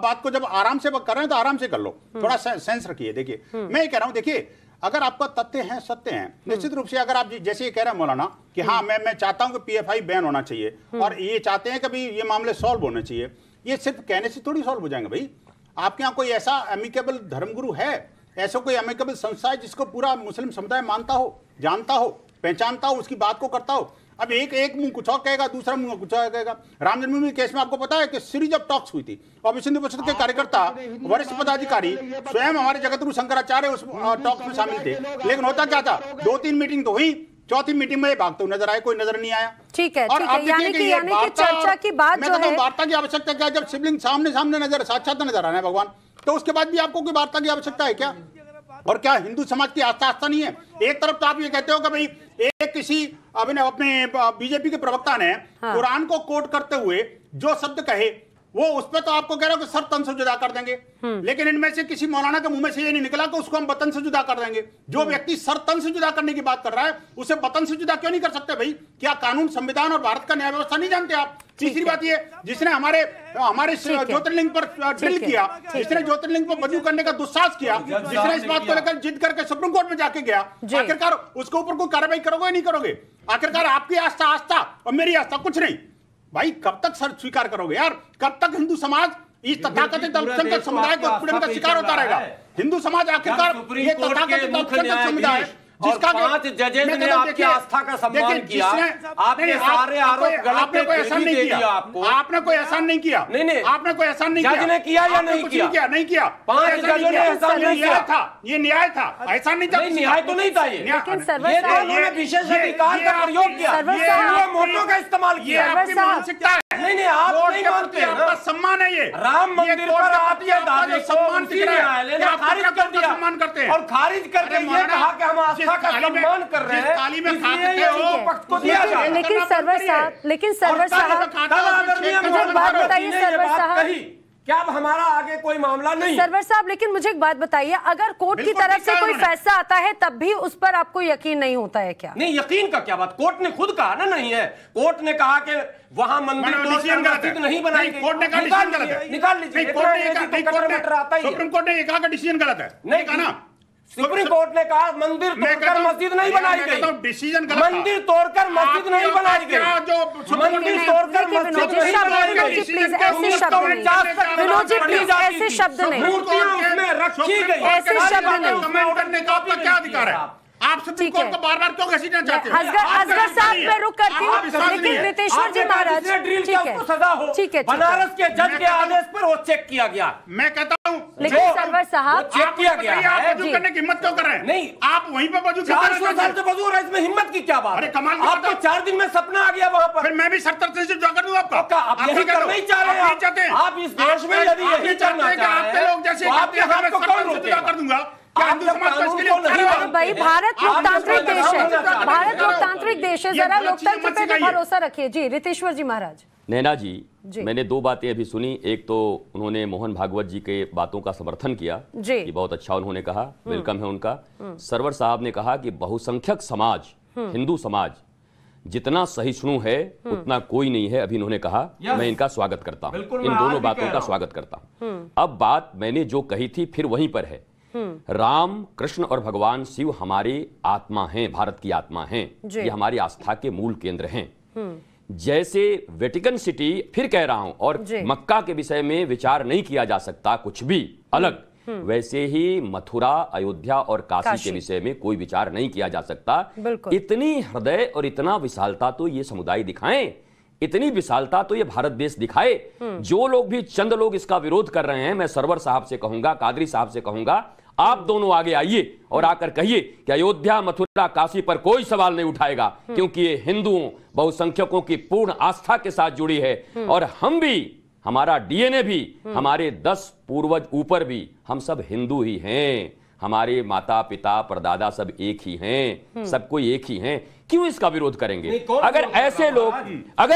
बात को जब आराम से कर रहे हैं तो आराम से कर लो, थोड़ा सेंस रखिए। देखिए मैं ये कह रहा हूं, देखिए अगर आपका तथ्य है सत्य है, निश्चित रूप से अगर आप जैसे ये कह रहे हैं मौलाना कि हाँ मैं चाहता हूं कि पीएफआई बैन होना चाहिए और ये चाहते हैं कि भाई ये मामले सॉल्व होने चाहिए, ये सिर्फ कहने से थोड़ी सॉल्व हो जाएंगे भाई। आपके यहाँ कोई ऐसा एमिकेबल धर्मगुरु है, ऐसा कोई एमिकेबल संस्था है जिसको पूरा मुस्लिम समुदाय मानता हो, जानता हो, पहचानता हो, उसकी बात को करता हो? अब एक मुंह कुछ और कहेगा, दूसरा मुंह कुछ और कहेगा। राम जन्मभूमि केस में आपको पता है कि सीरीज ऑफ टॉक्स हुई थी और विश्व हिंदू परिषद के कार्यकर्ता, वरिष्ठ पदाधिकारी, स्वयं हमारे जगतगुरु शंकराचार्य उस टॉक्स में शामिल थे। लेकिन होता क्या था, 2-3 मीटिंग तो हुई, चौथी मीटिंग में भागते नजर आए, कोई नजर नहीं आया। ठीक है, यानी कि चर्चा की बात जो है, वार्ता की आवश्यकता क्या है? जब शिवलिंग सामने नजर साक्षात नजर आ रहा है भगवान, तो उसके बाद भी आपको कोई वार्ता की आवश्यकता है क्या? और क्या हिंदू समाज की आस्था नहीं है? एक तरफ तो आप ये कहते हो कि भाई एक किसी अपने बीजेपी के प्रवक्ता ने कुरान को कोट करते हुए जो शब्द कहे वो उस पर तो आपको कह रहे हो कि सर तन से जुदा कर देंगे, लेकिन इनमें से किसी मौलाना के मुंह में से ये नहीं निकला कि उसको हम वतन से जुदा कर देंगे। जो व्यक्ति सर तन से जुदा करने की बात कर रहा है उसे वतन से जुदा क्यों नहीं कर सकते भाई? क्या कानून, संविधान और भारत का न्याय व्यवस्था नहीं जानते आप? तीसरी बात ये, जिसने हमारे ज्योतिर्लिंग पर ड्रिल किया, जिसने ज्योतिर्लिंग पर वजू करने का दुस्साहस किया, जिसने इस बात को लेकर जिद करके सुप्रीम कोर्ट में जाके गया, आखिरकार उसके ऊपर कोई कार्रवाई करोगे नहीं करोगे? आखिरकार आपकी आस्था और मेरी आस्था कुछ नहीं भाई, कब तक सर स्वीकार करोगे यार? कब तक हिंदू समाज इस तथाकथित अल्पसंख्यक समुदाय को उत्पीड़न का शिकार होता रहेगा? हिंदू समाज आखिरकार ये तथाकथित अल्पसंख्यक समुदाय जिसका 5 जजेस ने आपकी आस्था का सम्मान किया, आपने सारे आरोप गलत थे, कोई एहसान नहीं किया आपको, आपने कोई एहसान नहीं किया, नहीं आपने कोई एहसान नहीं किया, जज ने किया या नहीं किया? नहीं किया। 5 जजों ने एहसान नहीं किया था, ये न्याय था, एहसान नहीं था। न्याय तो नहीं था, ये उन्होंने विशेष अधिकार का प्रयोग किया, मोटो का इस्तेमाल किया। आपकी मानसिकता है, नहीं आप नहीं मानते, आपका सम्मान है ये। राम मंदिर पर आपके दावे को न्यायालय ने खारिज कर दिया, सम्मान करते हैं और खारिज करके ये कहा कि हम आस्था का सम्मान कर रहे हैं, ताली में खाते हो पक्ष को दिया जाए। लेकिन सरवर साहब मुझे बात बताइए, सरवर साहब क्या अब हमारा आगे कोई मामला नहीं? सरवर साहब लेकिन मुझे एक बात बताइए, अगर कोर्ट की तरफ से कोई फैसला आता है तब भी उस पर आपको यकीन नहीं होता है क्या? नहीं, यकीन का क्या बात, कोर्ट ने खुद कहा ना नहीं है। कोर्ट ने कहा कि वहां मंदिर नहीं बनाई गई, कोर्ट ने कहा डिसीजन गलत है, निकाल लीजिए। सुप्रीम कोर्ट ने कहा कि डिसीजन गलत है, नहीं कहा ना? सुप्रीम कोर्ट ने कहा मंदिर तोड़कर मस्जिद नहीं बनाई गई, डिसीजन मंदिर तोड़कर मस्जिद नहीं बनाई गई, मंदिर तोड़कर मस्जिद नहीं बनाई गई, ऐसे शब्द नहीं, मूर्तियां उसमें रखी गई, ऐसे शब्द नहीं। करने का आपका क्या अधिकार है? आप सुप्रीम कोर्ट को बार-बार क्यों घसीटना चाहते हैं? असगर साहब मैं रुक करती हूँ, लेकिन रितेश्वर जी महाराज ठीक है, बनारस के जज के आदेश पर वो चेक किया गया। मैं कहता हूँ लेकिन सरवर साहब चेक किया गया है, आप वजू करने की हिम्मत क्यों कर रहे हैं? नहीं, आप वहीं पर वजू 400 साल से वजू हो रहा है, इसमें हिम्मत की क्या बात? अरे कमाल, आपको 4 दिन में सपना आ गया वहाँ पर, फिर मैं भी 70 से जाकर दूं आपका। आप यही करना ही चाह रहे हैं, आप इस देश में यदि यही करना चाह रहे हैं, लोग जैसे आपके हाथ को कौन रोकेगा? कर दूंगा। भाई भारत लोकतांत्रिक देश है, भारत लोकतांत्रिक देश है, जरा लोकतंत्र पे भी भरोसा रखिए। जी रितेश्वर जी महाराज। नैना जी, मैंने 2 बातें अभी सुनी। एक तो उन्होंने मोहन भागवत जी के बातों का समर्थन किया, ये बहुत अच्छा उन्होंने कहा, वेलकम है उनका। सरवर साहब ने कहा कि बहुसंख्यक समाज, हिंदू समाज जितना सहिष्णु है उतना कोई नहीं है, अभी इन्होंने कहा। मैं इनका स्वागत करता हूं, इन दोनों बातों का स्वागत करता हूं। अब बात मैंने जो कही थी फिर वहीं पर है। राम, कृष्ण और भगवान शिव हमारी आत्मा हैं, भारत की आत्मा हैं, ये हमारी आस्था के मूल केंद्र हैं। जैसे वेटिकन सिटी, फिर कह रहा हूं, और मक्का के विषय में विचार नहीं किया जा सकता कुछ भी अलग, वैसे ही मथुरा, अयोध्या और काशी के विषय में कोई विचार नहीं किया जा सकता। इतनी हृदय और इतना विशालता तो ये समुदाय दिखाएं, इतनी विशालता तो ये भारत देश दिखाए। जो लोग भी, चंद लोग इसका विरोध कर रहे हैं, मैं सरवर साहब से कहूंगा, कादरी साहब से कहूंगा, आप दोनों आगे आइए और आकर कहिए कि अयोध्या, मथुरा, काशी पर कोई सवाल नहीं उठाएगा, क्योंकि ये हिंदुओं, बहुसंख्यकों की पूर्ण आस्था के साथ जुड़ी है। और हम भी, हमारा डीएनए भी, हमारे 10 पूर्वज ऊपर भी, हम सब हिंदू ही हैं। हमारे माता पिता परदादा सब एक ही हैं, सब कोई एक ही हैं। क्यों इसका विरोध करेंगे? अगर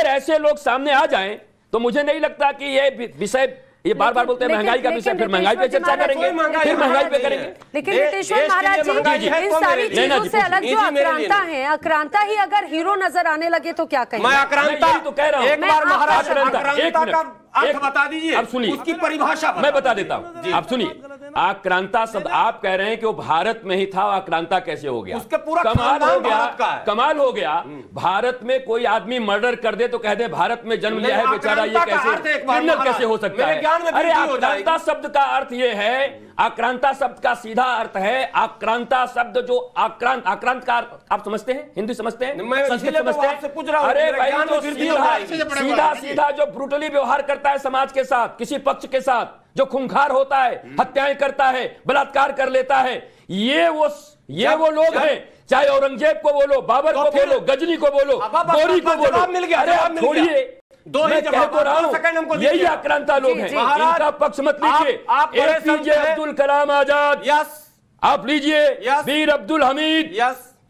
ऐसे लोग सामने आ जाएं तो मुझे नहीं लगता कि ये विषय, ये बार बार बोलते हैं महंगाई का विषय, फिर महंगाई पे चर्चा करेंगे, फिर महंगाई पे करेंगे। लेकिन रितेश्वर महाराज जी, इन सारी चीजों से अलग जो आक्रांता है, आक्रांता ही अगर हीरो नजर आने लगे तो क्या कहेंगे? मैं आक्रांता तो कह रहा हूं, एक बार महाराज आक्रांता का अर्थ बता दीजिए। अब सुनिए, उसकी परिभाषा मैं बता देता हूं। आप सुनिए, आक्रांता शब्द आप कह रहे हैं कि वो भारत में ही था, आक्रांता कैसे हो गया? उसके पूरा कमाल हो गया, कमाल हो गया। भारत में कोई आदमी मर्डर कर दे तो कह दे भारत में जन्म लिया है बेचारा, ये कैसे क्रिमिनल कैसे हो सकता है? अरे आक्रांता शब्द का अर्थ ये है, आक्रांता शब्द का सीधा अर्थ है, आक्रांता शब्द जो आक्रांत का आप समझते हैं, हिंदी समझते हैं, संस्कृत समझते हैं? अरे भाई, सीधा सीधा जो ब्रूटली व्यवहार करता है समाज के साथ, किसी पक्ष के साथ, जो खूंखार होता है, हत्याएं करता है, बलात्कार कर लेता है, ये वो लोग हैं। चाहे औरंगजेब को बोलो, बाबर को बोलो, गजनी को बोलो, गौरी को बोलो, मिल गया। अरे आप छोड़िए, मैं कह तो रहा हूं, यही आक्रांता लोग हैं। इनका पक्ष मत लीजिए। एपीजे अब्दुल कलाम आजाद, आप लीजिए, वीर अब्दुल हमीद,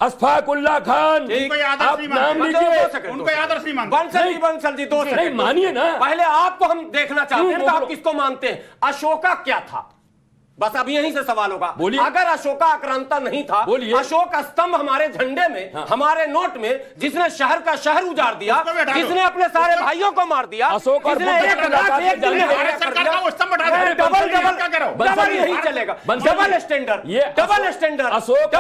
अशफाक उल्लाह खान, आप नाम लीजिए। उनको आदर्श नहीं मानते। बंसल जी, दो नहीं मानिए ना, पहले आपको हम देखना चाहते हैं, आप किसको मानते हैं? अशोका क्या था? बस अब यहीं से सवाल होगा। अगर अशोका आक्रांता नहीं था, अशोक स्तंभ हमारे झंडे में, हमारे नोट में, जिसने शहर का शहर उजाड़ दिया, जिसने अपने सारे भाइयों को मार दिया, जिसने डबल नहीं चलेगा, double standard, double standard. Ashok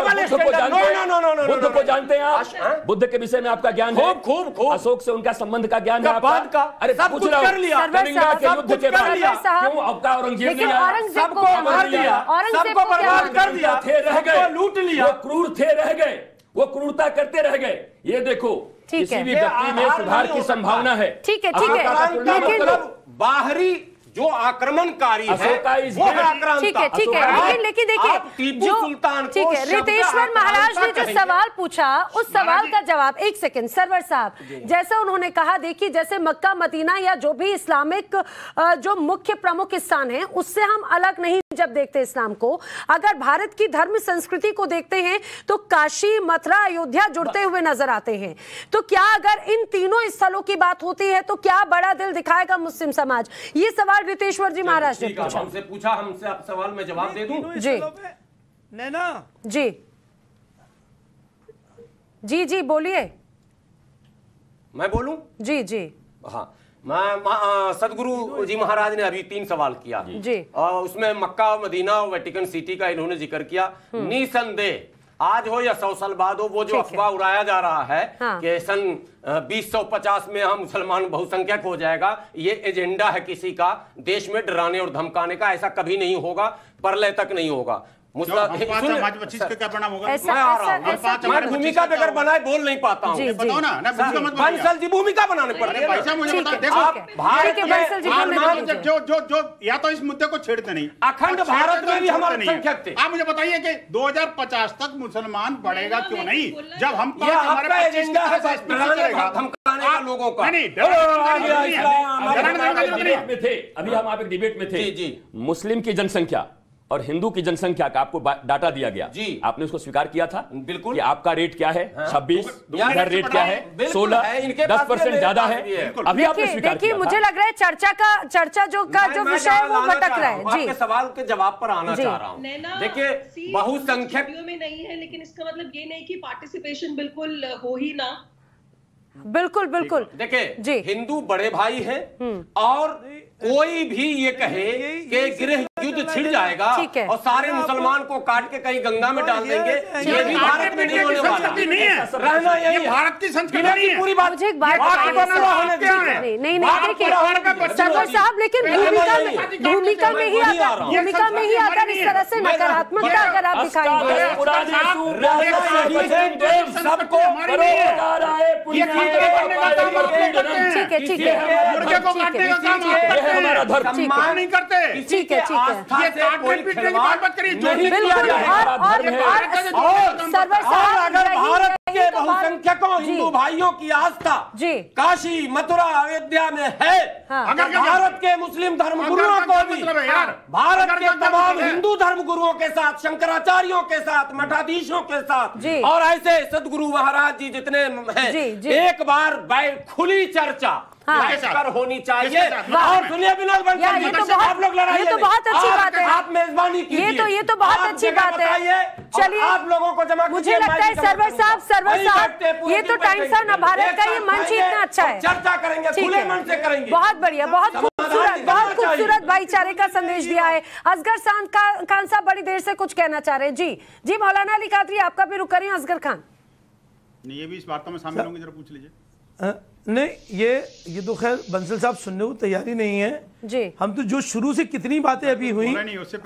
Buddha को जानते हैं आप? बुद्ध के विषय में आपका ज्ञान है? खूब। अशोक से उनका संबंध का ज्ञान है आपका? अरे सब कुछ कर लिया, कलिंगा के युद्ध के बाद क्यों आपका औरंगजेब नहीं आया? सबको सबको बर्बाद कर दिया, थे रह गए, लूट लिया, वो क्रूर थे रह गए, वो क्रूरता करते रह गए। ये देखो, किसी भी व्यक्ति में सुधार की संभावना है। ठीक है, लेकिन बाहरी जो आक्रमणकारी है वो आक्रांता। ठीक है, लेकिन देखिए, टीपू सुल्तान, ठीक है, रितेश्वर महाराज ने जो सवाल पूछा, उस सवाल का जवाब, एक सेकंड सरवर साहब, जैसा उन्होंने कहा, देखिए जैसे मक्का, मदीना या जो भी इस्लामिक जो मुख्य प्रमुख स्थान है, उससे हम अलग नहीं जब देखते इस्लाम को। अगर भारत की धर्म संस्कृति को देखते हैं तो काशी, मथुरा, अयोध्या जुड़ते हुए नजर आते हैं। तो क्या अगर इन तीनों स्थलों की बात होती है तो क्या बड़ा दिल दिखाएगा मुस्लिम समाज? ये सवाल रितेश्वर जी महाराज ने पूछा। हमसे आप सवाल में जवाब दे दूं? जी नैना जी बोलिए। मैं बोलूं? जी हाँ, मैं सदगुरु जी महाराज ने अभी 3 सवाल किया जी, और उसमें मक्का, मदीना और वेटिकन सिटी का इन्होंने जिक्र किया। निसंदेह आज हो या 100 साल बाद हो, वो जो अफवाह उड़ाया जा रहा है कि सन 2050 में हम मुसलमान बहुसंख्यक हो जाएगा, ये एजेंडा है किसी का देश में डराने और धमकाने का। ऐसा कभी नहीं होगा, परलय तक नहीं होगा। क्या परिणाम होगा? मैं भूमिका बगैर बनाए बोल नहीं पाता हूँ। बताओ ना, बंसल जी भूमिका बनाने पड़ रही है। मुझे बता, देखो जो या तो इस मुद्दे को छेड़ते नहीं, अखंड भारत में भी हमारे संख्यक थे। आप मुझे बताइए कि 2050 तक मुसलमान बढ़ेगा क्यों नहीं? जब हम हमारा एजेंडा है धमकाने का लोगों का। अभी हम आप एक डिबेट में थे, मुस्लिम की जनसंख्या और हिंदू की जनसंख्या का आपको डाटा दिया गया जी, आपने उसको स्वीकार किया था? बिल्कुल। कि आपका रेट क्या है? 26, इधर रेट क्या है? 16, 10% ज्यादा है। अभी आपने स्वीकार किया। मुझे लग रहा है चर्चा जो विषय है वो भटक रहा है जी। आपके सवाल के जवाब पर आना चाह रहा हूँ। देखिए, बहुसंख्यक में नहीं है, लेकिन इसका मतलब ये नहीं कि पार्टिसिपेशन बिल्कुल हो ही ना। बिल्कुल। देखिए, हिंदू बड़े भाई हैं और कोई भी ये कहे कि गृह युद्ध छिड़ जाएगा और सारे मुसलमान को काट के कहीं गंगा में डाल देंगे, ये भी भारत में नहीं होने वाला। रहना यही भारत की संस्कृति पूरी बात। मुझे एक बात नहीं देखिए सरवर साहब, लेकिन भूमिका में ही अगर इस तरह से नकारात्मकता अगर आप दिखाएंगे, सबको ठीक है नहीं करते, ठीक है अगर भारत के बहुसंख्यकों हिंदू भाइयों की आस्था काशी, मथुरा, अयोध्या में है, अगर भारत के मुस्लिम धर्मगुरुओं को भी भारत के तमाम हिंदू धर्मगुरुओं के साथ, शंकराचार्यों के साथ, मठाधीशों के साथ और ऐसे सदगुरु महाराज जी जितने हैं, एक बार खुली चर्चा कर होनी चाहिए। और सुनिए विनोद बंसल जी, आप लोग लड़ाई, ये तो बहुत अच्छी बात है, आप मेजबानी कीजिए, ये तो बहुत अच्छी बात है। चलिए आप लोगों को जमा, मुझे लगता है सरवर साहब ये तो टाइम्स ऑफ भारत का ये मंच इतना अच्छा है, चर्चा करेंगे, खुले मन से करेंगे। बहुत बढ़िया, बहुत खूबसूरत भाईचारे का संदेश दिया है। असगर खान साहब बड़ी देर से कुछ कहना चाह रहे हैं। जी मौलाना अली कादरी, आपका भी रुक करें। असगर खान, ये भी इस वार्ता में शामिल होंगे, जरा पूछ लीजिए। नहीं, ये तो खैर बंसल साहब सुनने को तैयारी नहीं है जी। हम तो जो शुरू से कितनी बातें अभी हुई,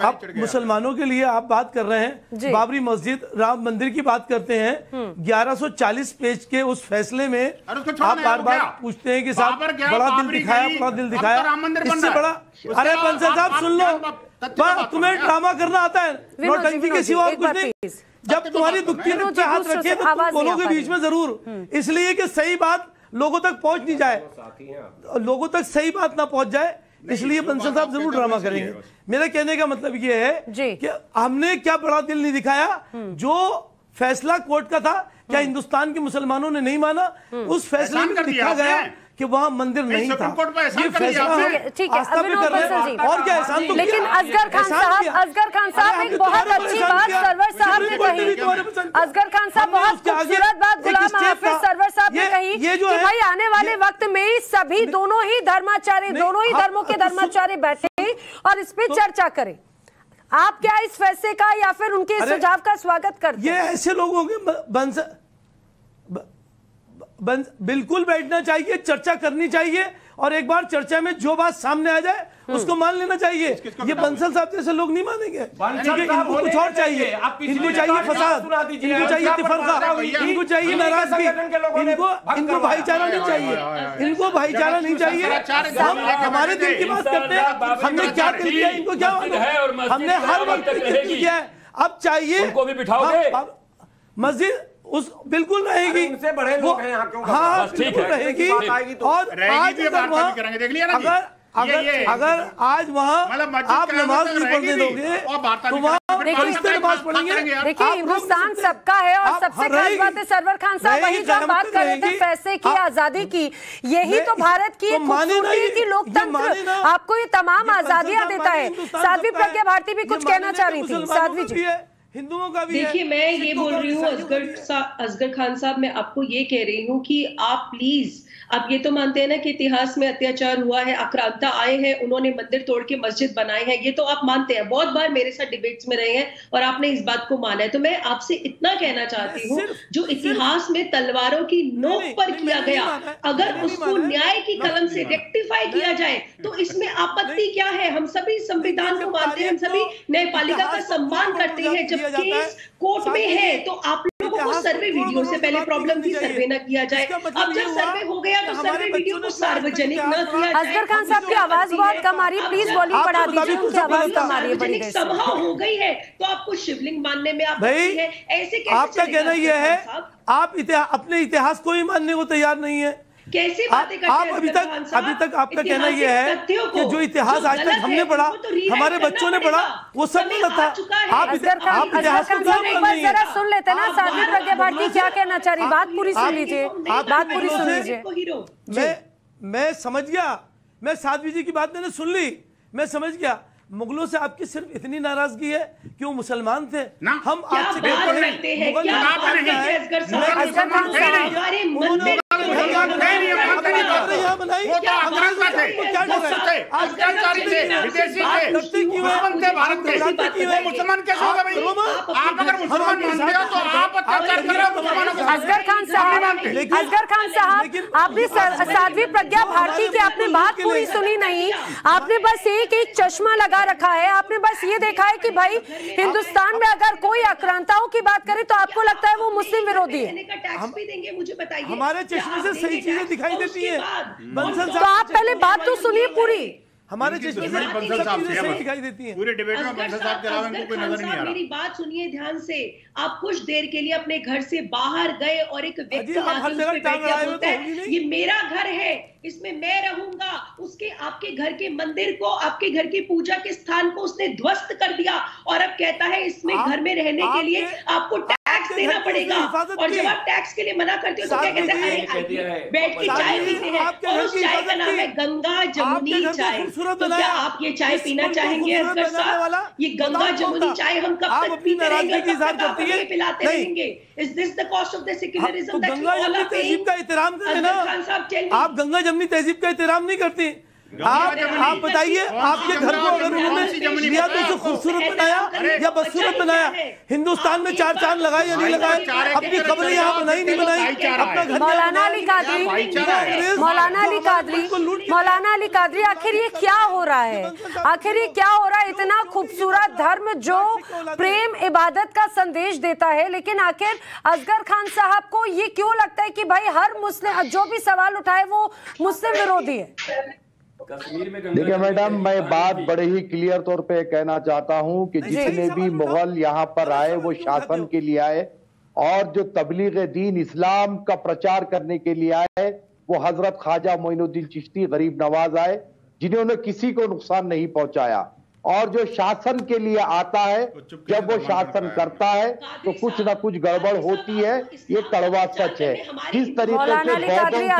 आप मुसलमानों के लिए आप बात कर रहे हैं, बाबरी मस्जिद, राम मंदिर की बात करते हैं, 1140 पेज के उस फैसले में आप बार बार पूछते हैं कि साहब बड़ा दिल दिखाया, इससे बड़ा। अरे बंसल साहब सुन लो, तुम्हें ड्रामा करना आता है, नौटंकी के सिवा और कुछ नहीं। जब तुम्हारी दुखती पे हाथ रखे तो तुम बोलोगे बीच में जरूर, इसलिए कि सही बात लोगों तक पहुंच नहीं जाए, लोगों तक सही बात ना पहुंच जाए, इसलिए बंसल साहब जरूर ड्रामा करेंगे। मेरा कहने का मतलब ये है कि हमने क्या बड़ा दिल नहीं दिखाया, जो फैसला कोर्ट का था क्या हिंदुस्तान के मुसलमानों ने नहीं माना, उस फैसले में लिखा गया कि वहाँ मंदिर नहीं था। ये फैसला ठीक है, और क्या एहसान तो, लेकिन असगर खान साहब एक बहुत अच्छी बात सरवर साहब ने कही, असगर खान साहब बहुत खूबसूरत बात गुलाम हाफिज सरवर साहब ने कही कि भाई आने वाले वक्त में सभी दोनों ही धर्मों के धर्माचार्य बैठे और इस पे चर्चा करें। आप क्या इस फैसले का या फिर उनके सुझाव का स्वागत करते हैं? ये ऐसे लोगों के बिल्कुल बैठना चाहिए, चर्चा करनी चाहिए, और एक बार चर्चा में जो बात सामने आ जाए उसको मान लेना चाहिए। ये बंसल साहब जैसे लोग नहीं मानेंगे, इनको कुछ और चाहिए, इनको चाहिए फसाद, इनको चाहिए तफरका, इनको चाहिए नाराजगी, इनको भाईचारा नहीं चाहिए, इनको भाईचारा नहीं चाहिए। हम हमारे दिल की बात करते हैं, हमने क्या दिल किया, इनको क्या मालूम, हमने हर वक्त दिल किया है। अब चाहिए उनको भी बिठाओगे, मस्जिद उस बिल्कुल रहेगी, उनसे बड़े लोग हैं यहाँ क्यों? हाँ बिल्कुल रहेगी। और आज अगर आज वहाँ आप नमाज नहीं पढ़ने दोगे तो वहाँ फरिश्ते नमाज पढ़ेंगे। देखिए हिंदुस्तान सबका है, और सबसे खास बात है सरवर खान साहब वही जो बात कर रहे थे फैसले की, आजादी की, यही तो भारत की खूबसूरती की लोकतंत्र आपको ये तमाम आजादियां देता है। साध्वी प्रज्ञा भारती भी कुछ कहना चाह रही थी। साध्वी जी, हिंदुओं का भी देखिए, मैं ये बोल रही हूँ असगर खान साहब, मैं आपको ये कह रही हूँ कि आप प्लीज, आप ये तो मानते हैं ना कि इतिहास में अत्याचार हुआ है, आक्रांता आए हैं, उन्होंने मंदिर तोड़ के मस्जिद बनाए हैं, ये तो आप मानते हैं, बहुत बार मेरे साथ डिबेट्स में रहे हैं और आपने इस बात को माना है। तो मैं आपसे इतना कहना चाहती हूँ, जो इतिहास में तलवारों की नोक पर किया गया, अगर उसको न्याय की कलम से रेक्टिफाई किया जाए तो इसमें आपत्ति क्या है? हम सभी संविधान को मानते हैं, हम सभी न्यायपालिका का सम्मान करते हैं। जब केस कोर्ट में है तो आप लोगों को सर्वे वीडियो से पहले प्रॉब्लम थी, सर्वे न किया जाए, अब जब सर्वे हो गया तो सर्वे वीडियो को सार्वजनिक न किया जाए। असगर खान साहब की आवाज बहुत कम आ रही है, प्लीज वॉल्यूम बढ़ा दीजिए, उनकी आवाज कम आ रही है बड़ी देर से। सभा हो गई है तो आपको शिवलिंग मानने में आपत्ति है, ऐसे कैसे? आपका कहना यह है आप अपने इतिहास को ही मानने को तैयार नहीं है, कैसी बातें करते हैं? आप अभी तक आपका कहना यह है कि जो इतिहास आज तक हमने पढ़ा, हमारे बच्चों ने पढ़ा, वो सब गलत था। आप इतिहास को जरा सुन लेते ना, साध्वी प्रज्ञा भारती क्या कहना चाह रही, बात पूरी सुन लीजिए, बात पूरी सुन लीजिए। मैं समझ गया, मैं साध्वी जी की बात मैंने सुन ली, मैं समझ गया। मुगलों से आपकी सिर्फ इतनी नाराजगी है कि वो मुसलमान थे, हम आपसे कहते हैं मुगल बनाई, वो तो अंग्रेज में थे, क्या डर है? आज क्या चारी थे, विदेशी थे, दुश्मन थे भारत के, वो मुसलमान कैसे हो गए भाई? आप अगर मुसलमान मानते हो तो आप अत्याचार कर रहे हो मुसलमानों के साथ। असगर खान साहब, आपने साध्वी प्रज्ञा भारती की आपने बात पूरी सुनी नहीं, आपने बस एक चश्मा लगा रखा है, आपने बस ये देखा है कि भाई हिंदुस्तान में अगर कोई आक्रांताओं की बात करे तो आपको लगता है वो मुस्लिम विरोधी है। टैक्स भी देंगे, मुझे बताइए। हमारे चश्मे से सही चीजें दिखाई देती है। तो आप पहले बात तो सुनिए पूरी। हमारे चश्मे से बंसल साहब सही दिखाई देती है। पूरे डिबेट में बंसल साहब के अलावा इनको कोई नजर नहीं आ रहा। मेरी बात सुनिए ध्यान से। आप कुछ देर के लिए अपने घर से बाहर गए और एक व्यक्ति ये मेरा घर है, इसमें मैं रहूंगा, उसके आपके घर के मंदिर को, आपके घर की पूजा के स्थान को उसने ध्वस्त कर दिया और अब कहता है इसमें घर में रहने के लिए आपको टैक्स देना पड़ेगा। और जब आप टैक्स के लिए मना करते हो तो क्या कहते हैं, बैठ के चाय पीते हैं और उस चाय का नाम है गंगा जमुनी चाय। तो क्या आप ये चाय पीना चाहेंगे असगर साहब? ये गंगा जमुनी चाय हम कब तक पीते रहेंगे, पिलाते रहेंगे? Is this the cost of the secularism that we all are paying? का एहतराम करें ना आप, गंगा जमुनी तहजीब का एहतराम नहीं करती। आप बताइए, आपके घर को अगर उन्होंने लिया तो उसे खूबसूरत बनाया या बदसूरत बनाया? हिंदुस्तान में 4 चांद लगाए या नहीं लगाए? अपनी खबरें यहाँ बनाई नहीं बनाई? अपना घर मौलाना अली कादरी, आखिर ये क्या हो रहा है? आखिर ये क्या हो रहा है? इतना खूबसूरत धर्म जो प्रेम इबादत का संदेश देता है, लेकिन आखिर असगर खान साहब को ये क्यों लगता है कि भाई हर मुस्लिम जो भी सवाल उठाए वो मुस्लिम विरोधी है? देखिए मैडम, मैं बात बड़े ही क्लियर तौर पे कहना चाहता हूं कि जितने भी मुगल यहाँ पर आए वो शासन के लिए आए, और जो तबलीग दीन इस्लाम का प्रचार करने के लिए आए वो हजरत ख्वाजा मोइनुद्दीन चिश्ती गरीब नवाज आए, जिन्होंने किसी को नुकसान नहीं पहुंचाया। और जो शासन के लिए आता है, जब वो शासन करता है तो कुछ ना कुछ गड़बड़ होती है, ये कड़वा सच है। जिस तरीके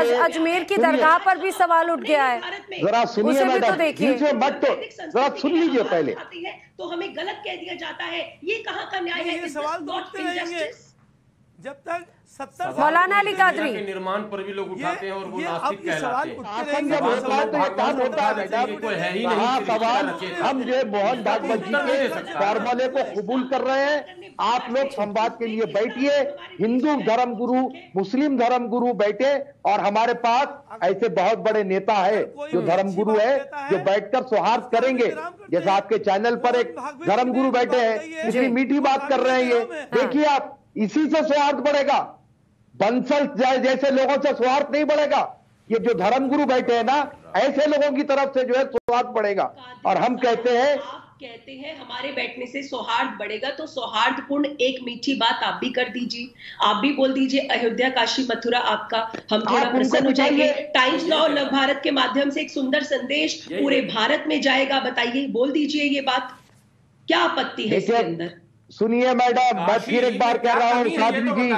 से अजमेर की दरगाह पर भी सवाल उठ गया है, जरा सुनिए मैडम, मत तो जरा सुन लीजिए पहले। तो हमें गलत कह दिया जाता है, ये कहाँ का न्याय है? सवाल जब तक 70 मौलाना अली कादरी निर्माण पर भी लोग उठाते हैं और वो नास्तिक कहलाते हैं। हम जो मोहन भागवत जी के फॉर्मूले को कबूल कर रहे हैं। आप लोग संवाद के लिए बैठिए, हिंदू धर्म गुरु, मुस्लिम धर्म गुरु बैठे, और हमारे पास ऐसे बहुत बड़े नेता है जो धर्म गुरु है, जो बैठकर सौहार्द करेंगे। जैसे आपके चैनल पर एक धर्म गुरु बैठे हैं, इतनी मीठी बात कर रहे हैं, ये देखिए आप, इसी से सौहार्द बढ़ेगा। बंसल जैसे लोगों से सौहार्द नहीं बढ़ेगा। ये जो धर्मगुरु बैठे हैं ना, ऐसे लोगों की तरफ से जो है सौहार्द बढ़ेगा। और हम कहते हैं हमारे बैठने से सौहार्द बढ़ेगा, तो सौहार्दपूर्ण एक मीठी बात आप भी कर दीजिए, आप भी बोल दीजिए अयोध्या, काशी, मथुरा आपका, हम थोड़ा प्रसन्न हो जाएंगे। टाइम्स नाउ नव भारत के माध्यम से एक सुंदर संदेश पूरे भारत में जाएगा। बताइए, बोल दीजिए ये बात, क्या आपत्ति है इसके अंदर? सुनिए मैडम, मैं फिर एक बार कह रहा हूँ साध्वी जी,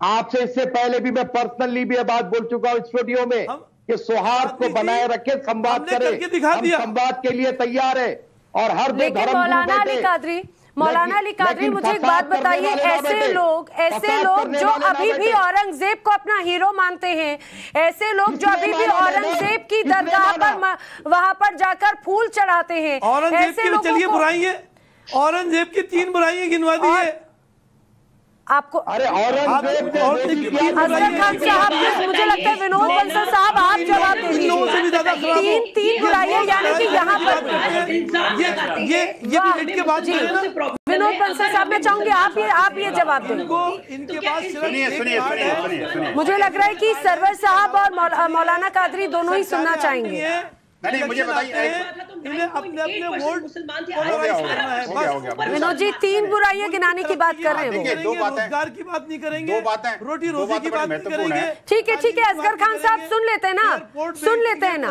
आपसे इससे पहले भी मैं पर्सनली भी ये बात बोल चुका हूँ स्टूडियो में कि सौहार्द को बनाए रखे, संवाद करें। हम संवाद के लिए तैयार है। और हर लेकिन मौलाना अली कादरी मुझे एक बात बताइए, ऐसे लोग जो अभी भी औरंगजेब को अपना हीरो मानते हैं, ऐसे लोग जो अभी भी औरंगजेब की दरगाह पर वहां पर जाकर फूल चढ़ाते हैं, ऐसे लोग चलिए बुराइयां, औरंगजेब की 3 बुराइयां गिनवा दीजिए आपको। अरे औरंगजेब असगर खान साहब, मुझे लगता है विनोद बंसल साहब आप जवाब दीजिए। 3 बुराइयां, यानी कि यहाँ पर ये डिबेट के बाद विनोद बंसल साहब, मैं चाहूंगी आप ये जवाब दें। इनके पास सुनिए, मुझे लग रहा है कि सरवर साहब और मौलाना कादरी दोनों ही सुनना चाहेंगे। नहीं, मुझे बताइए, अपने वोट विनोद जी 3 बुराइयां गिनाने की बात कर रहे हैं, दो बातें, रोजगार की बात नहीं करेंगे, 2 बातें, रोटी रोजी की बात नहीं करेंगे। ठीक है असगर खान साहब सुन लेते हैं ना,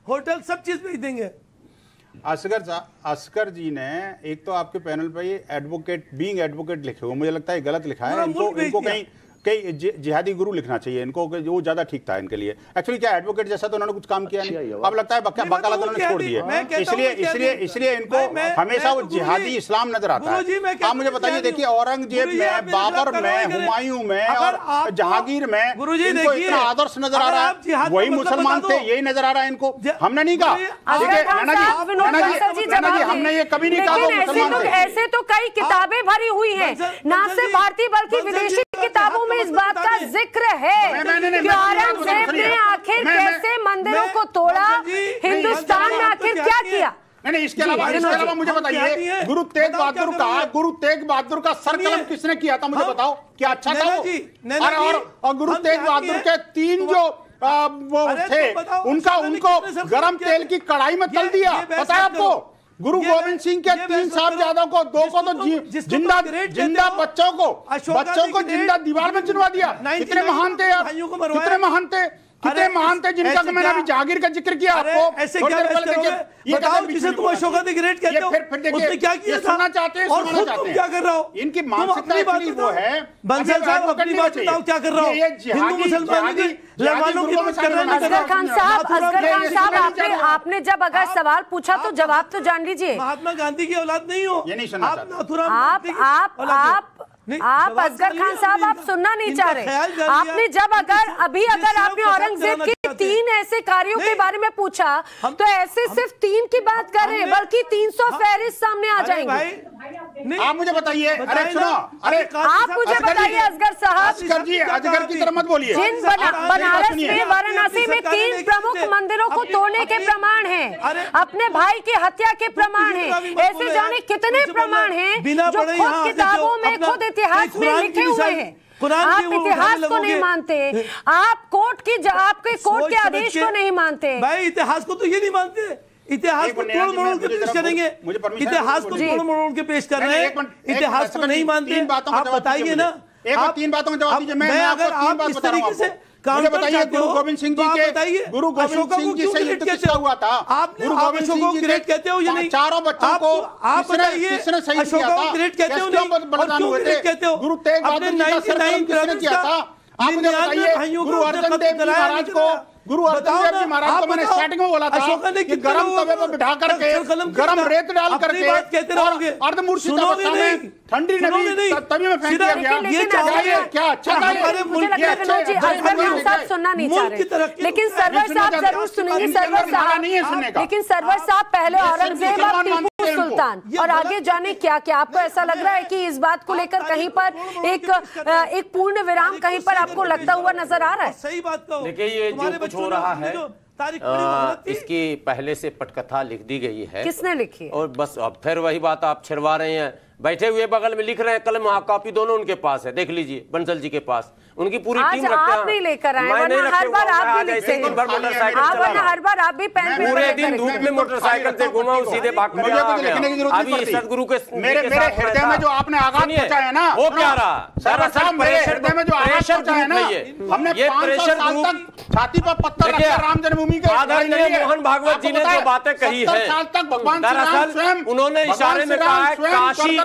होटल सब चीज भेज देंगे। असगर जी ने एक तो आपके पैनल पर ये एडवोकेट लिखे हुए, मुझे लगता है गलत लिखा है। इनको कई जिहादी गुरु लिखना चाहिए इनको, वो ज्यादा ठीक था इनके लिए। एक्चुअली क्या एडवोकेट जैसा तो उन्होंने कुछ काम किया नहीं, अब लगता है वकालत उन्होंने छोड़ दी है, इसलिए इनको हमेशा वो जिहादी इस्लाम नजर आता है। आप मुझे बताइए, देखिए औरंगजेब में, बाबर में, हुमायूं में और जहांगीर में इनको इतना आदर्श नजर आ रहा है, वही मुसलमान थे यही नजर आ रहा है इनको। हमने नहीं कहा, हमने ये कभी नहीं कहा। ऐसे तो कई किताबें भरी हुई हैं, ना सिर्फ भारतीय बल्कि विदेशी किताबों में इस बात का जिक्र है कि औरंगजेब ने आखिर कैसे मंदिरों को तोड़ा, हिंदुस्तान में आखिर क्या किया। नहीं, इसके अलावा मुझे बताइए, गुरु तेग बहादुर का सर कलम किसने किया था, मुझे बताओ, क्या अच्छा था वो? और गुरु तेग बहादुर के 3 जो वो थे, उनको गरम तेल की कढ़ाई में तल दिया, पता है आपको? गुरु गोविंद सिंह के 3 साहबजादों को, 2 को तो जिंदा बच्चों को जिंदा दीवार में चिनवा दिया। कितने महान थे यार, कितने महान थे जिनका मैंने अभी जहांगीर का जिक्र किया आपको। ऐसे क्या बताओ, जिसे तुम अशोका द ग्रेट कहते हो, उसने क्या किया था? सुनना चाहते हैं, और खुद तुम क्या कर रहे हो? इनकी मानसिकता वो है। बंसल साहब अपनी बात बताओ, क्या कर रहे हो? हिंदू मुसलमान की लड़वानों की बात कर रहे हैं। असगर खान साहब, आपने जब अगर सवाल पूछा तो जवाब तो जान लीजिए। महात्मा गांधी की औलाद नहीं हो, ये नहीं सुनना आप असगर खान साहब, आप सुनना नहीं चाह रहे। आपने जब अगर आपने औरंगजेब के 3 ऐसे कार्यों के बारे में पूछा तो ऐसे सिर्फ 3 की बात कर रहे हैं, बल्कि 300 फहरिस्त सामने आ जाएंगे। आप मुझे बताइए, अरे सुनो, आप मुझे बताइए असगर साहब, अजगर की तरह मत बोलिए। जिन बनारस में, वाराणसी में 3 प्रमुख मंदिरों को तोड़ने के प्रमाण हैं, अपने भाई की हत्या के प्रमाण हैं, ऐसे जाने कितने प्रमाण हैं जो खुद किताबों में, खुद इतिहास में लिखे हुए हैं। आप इतिहास को नहीं मानते, आप आपके कोर्ट के आदेश को नहीं मानते। भाई इतिहास को तो ये नहीं मानते, इतिहास को तोड़ मरोड़ के पेश करेंगे, इतिहास को तोड़ मरोड़ के पेश कर रहे हैं, इतिहास को नहीं मानते। आप बताइए ना, आप 3 बातों का जवाब दीजिए। मैं अगर आप इस तरीके से मुझे बताइए, गुरु गोविंद सिंह जी से युद्ध किसका हुआ था? आपने अशोका को ग्रेट कहते हो या नहीं? 4 बच्चों को आप बताइए, अशोका को ग्रेट कहते हो नहीं? और क्यों ग्रेट कहते हो? गुरु तेग बहादुर जी का सर कलम किसने किया था? आप मुझे बताइए, गुरु अर्जन देव जी महाराज को, मैंने स्टार्टिंग में बोला था कि गरम तवे पर बिठा करके, गरम रेत डाल करके, अर्धमूर्छित अवस्था में ठंडी नदी तवी में फेंक दिया गया। क्या अच्छा था? सुनना नहीं चाह रहे, लेकिन सरवर साहब जरूर सुनेंगे। सरवर साहब, लेकिन सरवर साहब पहले औरंगजेब और टीपू सुल्तान, और आगे जाने क्या क्या। आपको ऐसा लग रहा है कि इस बात को लेकर कहीं पर एक पूर्ण विराम कहीं पर आपको लगता हुआ नजर आ रहा है? सही बात कहो। देखिए, ये जो कुछ हो रहा है, इसकी पहले से पटकथा लिख दी गई है। किसने लिखी? और बस अब फिर वही बात आप छिड़वा रहे हैं। बैठे हुए बगल में लिख रहे हैं, कलम कॉपी दोनों उनके पास है, देख लीजिए, बंसल जी के पास। उनकी पूरी टीम रखते हैं। आप नहीं लेकर आए, वरना हर बार आप भी लिखते हैं। हर बार आप भी पेन पे पूरे दिन धूप में मोटरसाइकिल से घुमा, सीधे भाग कर अभी सदगुरु के मेरे हृदय में जो आपने आघात पहुंचाया ना, वो क्या रहा? मेरे हृदय में जो आघात पहुंचाया ना, हमने 500 साल तक छाती पर पत्थर रखकर राम जन्मभूमि के आदरणीय मोहन भागवत जी ने जो बातें कही है, दरअसल उन्होंने इशारे में कहा है काशी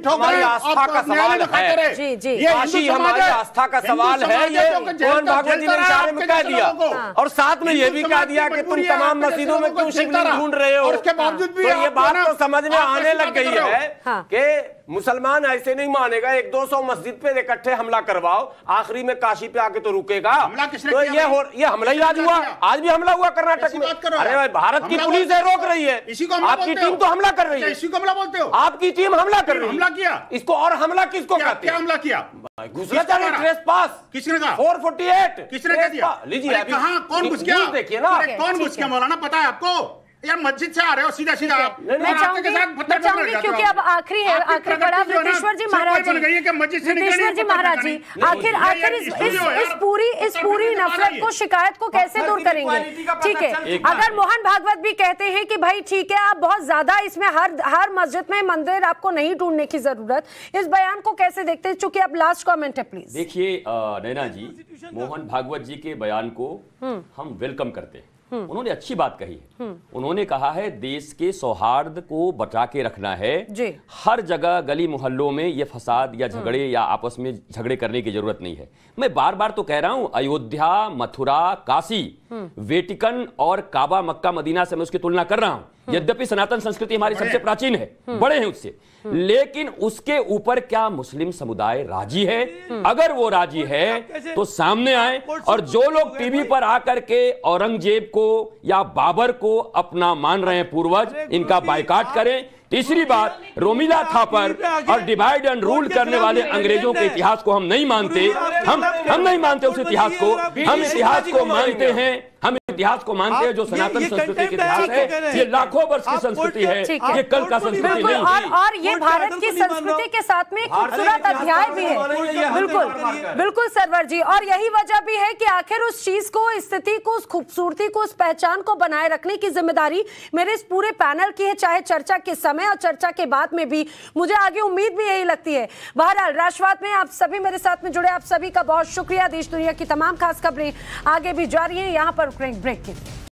हमारी आस्था का सवाल है। ये काशी हमारी आस्था का सवाल है, ये मोहन भागवत जी ने इशारे में कह दिया। और साथ में ये भी कह दिया कि तुम तमाम मस्जिदों में क्यों शिवलिंग ढूंढ रहे हो। उसके बावजूद भी ये बात तो समझ में आने लग गई है कि मुसलमान ऐसे नहीं मानेगा, 100-200 मस्जिद पे इकट्ठे हमला करवाओ, आखिरी में काशी पे आके तो रुकेगा। तो ये हमला ही आज हुआ, आज भी हमला हुआ कर्नाटक में। अरे भाई, भारत की पुलिस है, रोक रही है, आपकी टीम तो हमला कर रही है। इसी को हमला बोलते हो? आपकी टीम हमला कर रही है। हमला किया इसको, और हमला किसको कहते हैं? क्या हमला किया? घुसखोरी, ट्रेसपास। किसने कहा? 448 किसने कह दिया? लीजिए, कहां कौन घुस गया? देखिए ना, कौन घुस गया मौलाना, पता है आपको? यार मस्जिद से आ रहे हो सीधा आप। मैं चाहूंगी क्योंकि अब आखिरी है, आखिरी पड़ा वृद्धेश्वर जी महाराज जी, आखिर इस पूरी नफरत को, शिकायत को कैसे दूर करेंगे? ठीक है, अगर मोहन भागवत भी कहते हैं कि भाई ठीक है, आप बहुत ज्यादा इसमें हर मस्जिद में मंदिर आपको नहीं ढूंढने की जरूरत, इस बयान को कैसे देखते हैं? चूंकि अब लास्ट कमेंट है, प्लीज। देखिए नैना जी, मोहन भागवत जी के बयान को हम वेलकम करते हैं। उन्होंने अच्छी बात कही है। उन्होंने कहा है देश के सौहार्द को बचा के रखना है, हर जगह गली मोहल्लों में ये फसाद या झगड़े या आपस में झगड़े करने की जरूरत नहीं है। मैं बार बार तो कह रहा हूं, अयोध्या, मथुरा, काशी, वेटिकन और काबा, मक्का, मदीना से मैं उसकी तुलना कर रहा हूं। यद्यपि सनातन संस्कृति हमारी सबसे प्राचीन है, बड़े हैं उससे, लेकिन उसके ऊपर क्या मुस्लिम समुदाय राजी है? अगर वो राजी है तो सामने आए, और जो लोग टीवी पर आकर के औरंगजेब को या बाबर को अपना मान रहे हैं पूर्वज, इनका बायकॉट करें। तीसरी बात, रोमिला थापर और डिवाइड एंड रूल करने वाले अंग्रेजों के इतिहास को हम नहीं मानते। हम नहीं मानते उस इतिहास को। हम इतिहास को मानते हैं, हम इतिहास को मानते हैं जो सनातन संस्कृति के इतिहास है। ये लाखों वर्ष की संस्कृति है, ये कल का संस्कृति नहीं है। और ये भारत की संस्कृति के साथ में खूबसूरत अध्याय भी है। बिल्कुल बिल्कुल सरवर जी, और यही वजह भी है कि आखिर उस चीज को, इस स्थिति को, उस खूबसूरती को, उस पहचान को बनाए रखने की जिम्मेदारी मेरे इस पूरे पैनल की है, चाहे चर्चा के समय और चर्चा के बाद में भी। मुझे आगे उम्मीद भी यही लगती है। बहरहाल राष्ट्रवाद में आप सभी मेरे साथ में जुड़े, आप सभी का बहुत शुक्रिया। देश दुनिया की तमाम खास खबरें आगे भी जारी है, यहाँ पर ब्रेक के